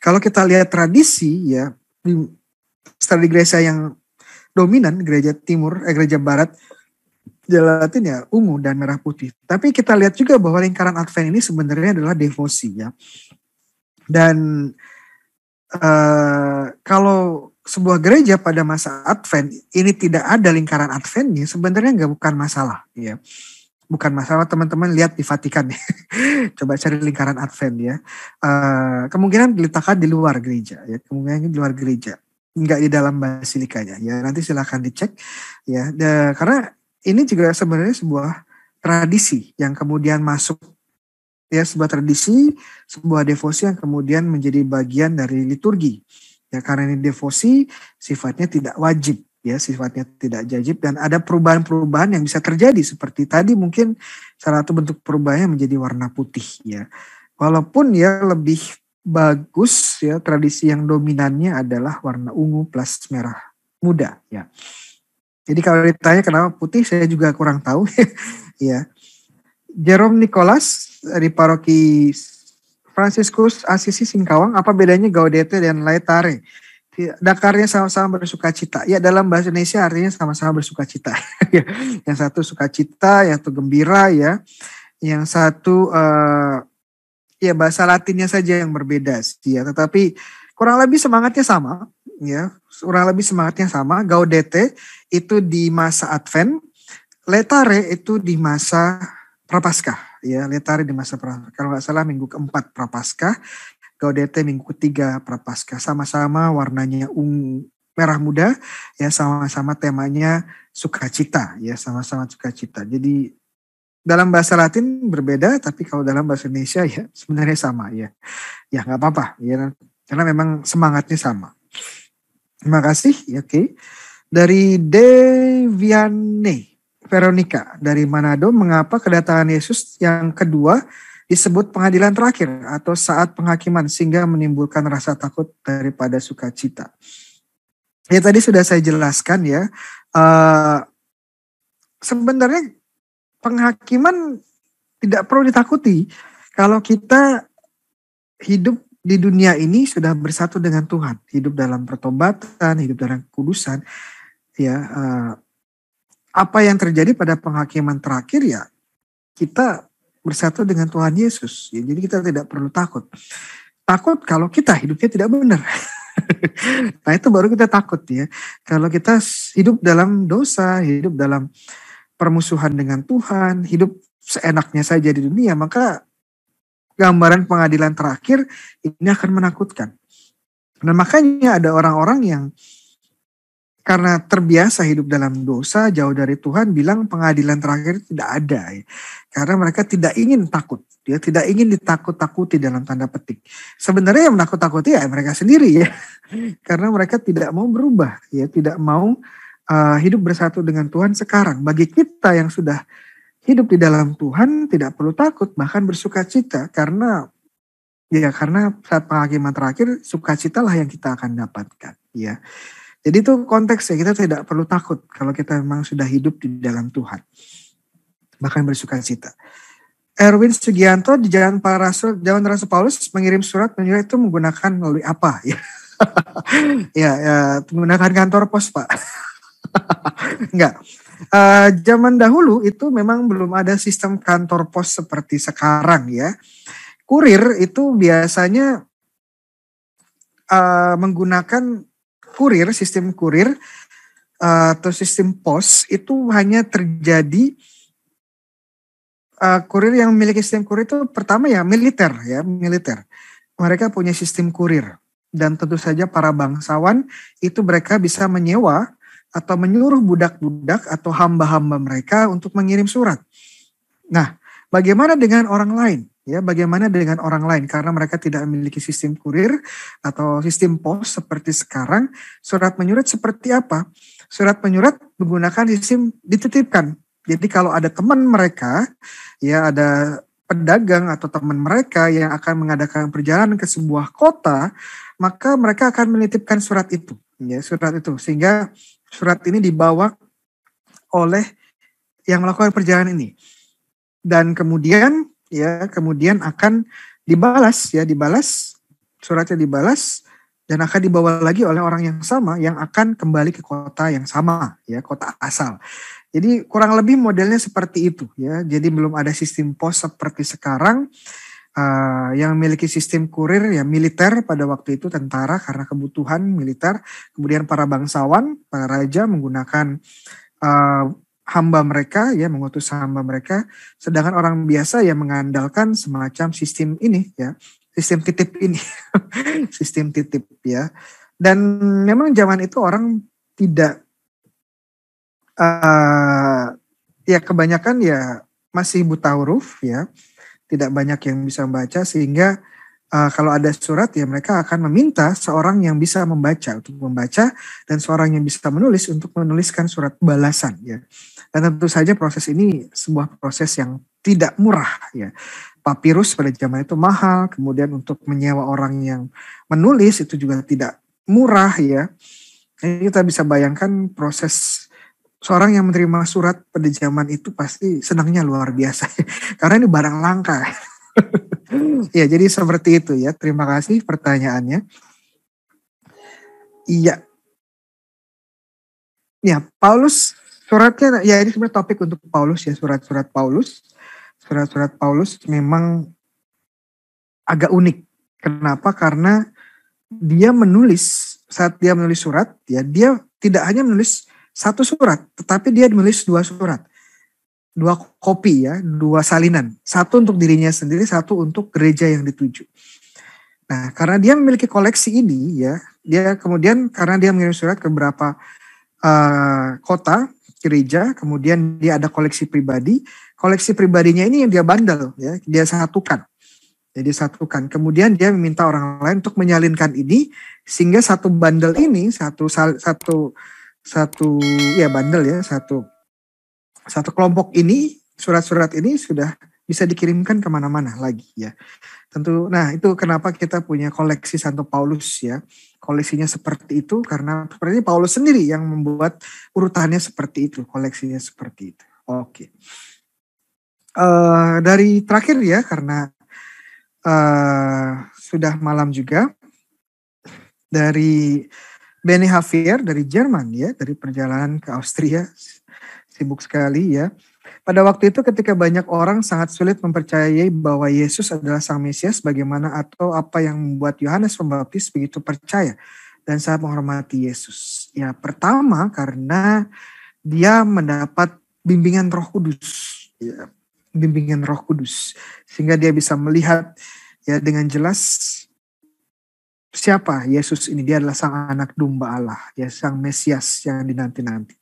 Kalau kita lihat tradisi ya di gereja yang dominan, gereja timur, gereja barat, Latin ya ungu dan merah putih. Tapi kita lihat juga bahwa lingkaran Advent ini sebenarnya adalah devosi ya. Dan kalau sebuah gereja pada masa Advent ini tidak ada lingkaran Adventnya, sebenarnya bukan masalah ya. Bukan masalah, teman-teman lihat di Vatikan ya. Coba cari lingkaran Advent ya. Kemungkinan diletakkan di luar gereja ya. Kemungkinan di luar gereja. Enggak di dalam basilikanya ya. Nanti silakan dicek ya. Karena ini juga sebenarnya sebuah tradisi yang kemudian masuk ya, sebuah tradisi, sebuah devosi yang kemudian menjadi bagian dari liturgi. Ya, karena ini devosi sifatnya tidak wajib. Ya, sifatnya tidak wajib dan ada perubahan-perubahan yang bisa terjadi seperti tadi mungkin salah satu bentuk perubahannya menjadi warna putih ya. Walaupun ya lebih bagus ya tradisi yang dominannya adalah warna ungu plus merah muda ya. Jadi kalau ditanya kenapa putih saya juga kurang tahu ya. Jerome Nicholas dari paroki Fransiskus Asisi Singkawang, apa bedanya Gaudete dan Laetare? Dakarnya sama-sama bersukacita. Ya, dalam bahasa Indonesia artinya sama-sama bersukacita. Yang satu sukacita, yang satu gembira ya. Yang satu ya bahasa Latinnya saja yang berbeda sih ya. Tetapi kurang lebih semangatnya sama ya. Kurang lebih semangatnya sama. Gaudete itu di masa Advent, Laetare itu di masa Prapaskah ya. Laetare di masa Prapaskah. Kalau nggak salah minggu keempat Prapaskah. Gaudete minggu ketiga Prapaskah, sama-sama warnanya ungu merah muda ya, sama-sama temanya sukacita ya, sama-sama sukacita. Jadi dalam bahasa Latin berbeda, tapi kalau dalam bahasa Indonesia ya sebenarnya sama ya. Ya nggak apa-apa ya, karena memang semangatnya sama. Terima kasih ya, oke. Dari Deviane Veronica dari Manado, mengapa kedatangan Yesus yang kedua disebut pengadilan terakhir atau saat penghakiman sehingga menimbulkan rasa takut daripada sukacita? Ya tadi sudah saya jelaskan ya. Sebenarnya penghakiman tidak perlu ditakuti kalau kita hidup di dunia ini sudah bersatu dengan Tuhan, hidup dalam pertobatan, hidup dalam kekudusan. Ya, apa yang terjadi pada penghakiman terakhir ya kita bersatu dengan Tuhan Yesus. Ya, jadi kita tidak perlu takut. Takut kalau kita hidupnya tidak benar. Nah itu baru kita takut ya. Kalau kita hidup dalam dosa, hidup dalam permusuhan dengan Tuhan, hidup seenaknya saja di dunia, maka gambaran pengadilan terakhir ini akan menakutkan. Nah makanya ada orang-orang yang karena terbiasa hidup dalam dosa, jauh dari Tuhan, bilang pengadilan terakhir tidak ada. Ya. Karena mereka tidak ingin takut. Dia tidak ingin ditakut-takuti dalam tanda petik. Sebenarnya yang menakut-takuti ya mereka sendiri ya. Karena mereka tidak mau berubah. Ya, tidak mau hidup bersatu dengan Tuhan sekarang. Bagi kita yang sudah hidup di dalam Tuhan, tidak perlu takut, bahkan bersukacita. Karena saat penghakiman terakhir, sukacitalah yang kita akan dapatkan. Ya. Jadi itu konteksnya, kita tidak perlu takut kalau kita memang sudah hidup di dalam Tuhan. Bahkan bersukacita. Erwin Sugianto di Jalan Rasul Paulus mengirim surat itu menggunakan melalui apa? Ya, menggunakan kantor pos Pak. Enggak. Zaman dahulu itu memang belum ada sistem kantor pos seperti sekarang ya. Kurir itu biasanya menggunakan sistem kurir atau sistem pos itu hanya terjadi kurir yang memiliki sistem kurir itu pertama ya militer. Mereka punya sistem kurir dan tentu saja para bangsawan itu mereka bisa menyewa atau menyuruh budak-budak atau hamba-hamba mereka untuk mengirim surat. Nah, Bagaimana dengan orang lain? Ya, bagaimana dengan orang lain? Karena mereka tidak memiliki sistem kurir atau sistem pos seperti sekarang. Surat menyurat seperti apa? Surat menyurat menggunakan sistem dititipkan. Jadi kalau ada teman mereka, ya ada pedagang atau teman mereka yang akan mengadakan perjalanan ke sebuah kota, maka mereka akan menitipkan surat itu, ya surat itu, sehingga surat ini dibawa oleh yang melakukan perjalanan ini, dan kemudian akan dibalas suratnya dibalas dan akan dibawa lagi oleh orang yang sama yang akan kembali ke kota yang sama, ya kota asal. Jadi kurang lebih modelnya seperti itu, ya. Jadi belum ada sistem pos seperti sekarang. Yang memiliki sistem kurir ya militer pada waktu itu, tentara karena kebutuhan militer. Kemudian para bangsawan, para raja menggunakan hamba mereka, ya mengutus hamba mereka. Sedangkan orang biasa ya mengandalkan semacam sistem ini, ya sistem titip ini, sistem titip, ya. Dan memang zaman itu orang tidak ya kebanyakan ya masih buta huruf, ya tidak banyak yang bisa membaca, sehingga kalau ada surat ya mereka akan meminta seorang yang bisa membaca untuk membaca dan seorang yang bisa menulis untuk menuliskan surat balasan, ya. Dan tentu saja proses ini sebuah proses yang tidak murah, ya. Papirus pada zaman itu mahal, kemudian untuk menyewa orang yang menulis itu juga tidak murah, ya. Jadi kita bisa bayangkan proses seorang yang menerima surat pada zaman itu pasti senangnya luar biasa. Karena ini barang langka. Ya, jadi seperti itu, ya. Terima kasih pertanyaannya. Iya. Ya, Paulus suratnya, ya ini sebenarnya topik untuk Paulus, ya, surat-surat Paulus. Surat-surat Paulus memang agak unik. Kenapa? Karena dia menulis, saat dia menulis surat, ya dia tidak hanya menulis satu surat, tetapi dia menulis dua surat, dua kopi, ya, dua salinan, satu untuk dirinya sendiri, satu untuk gereja yang dituju. Nah, karena dia memiliki koleksi ini, ya, dia kemudian karena dia mengirim surat ke beberapa kota gereja, kemudian dia ada koleksi pribadi, koleksi pribadinya ini yang dia bandel, ya, dia satukan. Jadi satukan. Kemudian dia meminta orang lain untuk menyalinkan ini, sehingga satu bandel ini, satu bandel, ya, satu kelompok ini, surat-surat ini sudah bisa dikirimkan kemana-mana lagi, ya. Tentu, nah itu kenapa kita punya koleksi Santo Paulus, ya. Koleksinya seperti itu karena seperti Paulus sendiri yang membuat urutannya seperti itu, koleksinya seperti itu. Oke. Dari terakhir, ya, karena sudah malam juga, dari Benny Javier dari Jerman, ya, dari perjalanan ke Austria, sibuk sekali, ya. Pada waktu itu ketika banyak orang sangat sulit mempercayai bahwa Yesus adalah Sang Mesias, bagaimana atau apa yang membuat Yohanes Pembaptis begitu percaya dan sangat menghormati Yesus? Ya, pertama karena dia mendapat bimbingan Roh Kudus, ya, bimbingan Roh Kudus, sehingga dia bisa melihat, ya, dengan jelas siapa Yesus ini. Dia adalah Sang Anak Domba Allah, ya, Sang Mesias yang dinanti-nanti.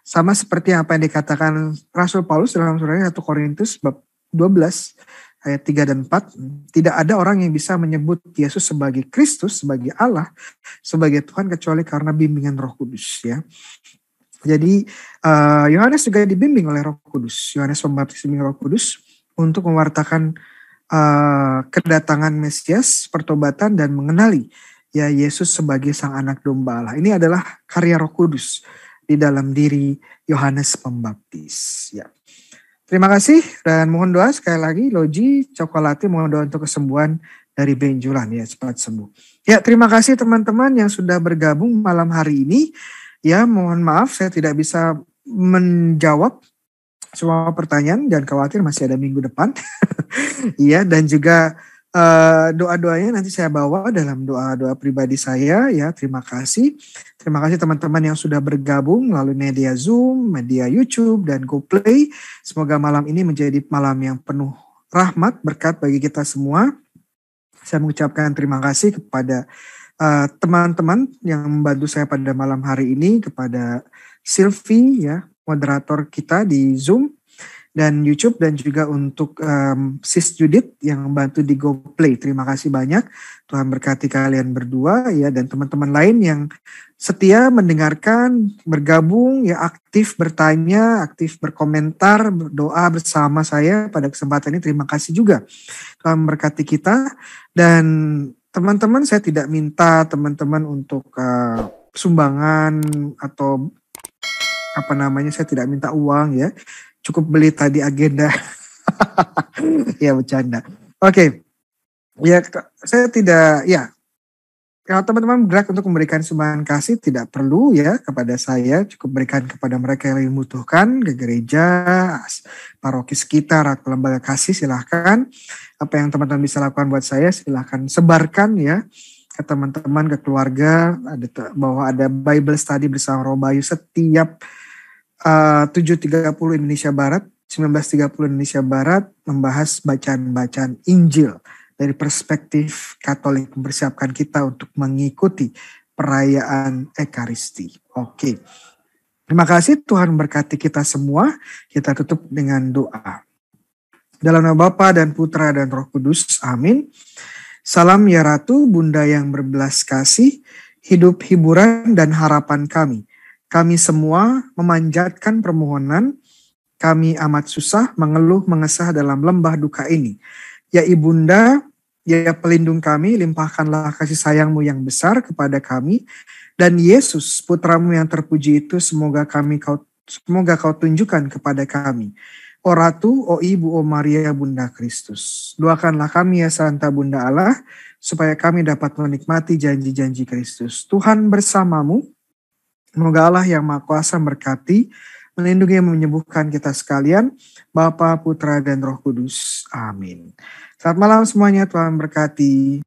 Sama seperti apa yang dikatakan Rasul Paulus dalam suratnya 1 Korintus bab 12 ayat 3 dan 4. Tidak ada orang yang bisa menyebut Yesus sebagai Kristus, sebagai Allah, sebagai Tuhan kecuali karena bimbingan Roh Kudus, ya. Jadi Yohanes juga dibimbing oleh Roh Kudus. Yohanes Pembaptis dibimbing Roh Kudus untuk mewartakan kedatangan Mesias, pertobatan, dan mengenali, ya, Yesus sebagai Sang Anak Domba Allah. Ini adalah karya Roh Kudus di dalam diri Yohanes Pembaptis, ya. Terima kasih dan mohon doa sekali lagi. Loji Cokolati mohon doa untuk kesembuhan dari benjolan, ya, cepat sembuh. Ya, terima kasih teman-teman yang sudah bergabung malam hari ini. Ya, mohon maaf saya tidak bisa menjawab semua pertanyaan, jangan khawatir masih ada minggu depan. Iya, dan juga doa-doanya nanti saya bawa dalam doa-doa pribadi saya, ya. Terima kasih teman-teman yang sudah bergabung melalui media Zoom, media YouTube, dan GoPlay. Semoga malam ini menjadi malam yang penuh rahmat, berkat bagi kita semua. Saya mengucapkan terima kasih kepada teman-teman yang membantu saya pada malam hari ini, kepada Sylvie, ya, moderator kita di Zoom, dan YouTube, dan juga untuk Sis Judith yang membantu di GoPlay. Terima kasih banyak. Tuhan berkati kalian berdua ya, dan teman-teman lain yang setia mendengarkan, bergabung ya, aktif bertanya, aktif berkomentar, berdoa bersama saya pada kesempatan ini. Terima kasih juga. Tuhan berkati kita. Dan teman-teman, saya tidak minta teman-teman untuk sumbangan atau saya tidak minta uang ya. Cukup beli tadi agenda. Ya, bercanda. Oke. Ya, saya tidak, ya. Kalau teman-teman bergerak untuk memberikan sumbangan kasih, tidak perlu ya kepada saya. Cukup berikan kepada mereka yang membutuhkan, ke gereja, paroki sekitar, atau lembaga kasih, silahkan. Apa yang teman-teman bisa lakukan buat saya, silahkan sebarkan ya ke teman-teman, ke keluarga. Bahwa ada Bible Study bersama Roh Bayu setiap 7.30 Indonesia Barat, 19.30 Indonesia Barat, membahas bacaan-bacaan Injil dari perspektif Katolik, mempersiapkan kita untuk mengikuti perayaan Ekaristi. Oke. Terima kasih, Tuhan memberkati kita semua. Kita tutup dengan doa. Dalam nama Bapa dan Putra dan Roh Kudus. Amin. Salam ya Ratu, Bunda yang berbelas kasih, hidup, hiburan, dan harapan kami. Kami semua memanjatkan permohonan, kami amat susah, mengeluh, mengesah dalam lembah duka ini. Ya Ibunda, ya pelindung kami, limpahkanlah kasih sayang-Mu yang besar kepada kami. Dan Yesus, Putra-Mu yang terpuji itu, semoga Kau tunjukkan kepada kami. O Ratu, O Ibu, O Maria, Bunda Kristus. Doakanlah kami ya Santa Bunda Allah, supaya kami dapat menikmati janji-janji Kristus. Tuhan bersamamu. Semoga Allah yang Maha Kuasa berkati, melindungi, menyembuhkan kita sekalian, Bapa, Putra, dan Roh Kudus. Amin. Selamat malam semuanya, Tuhan berkati.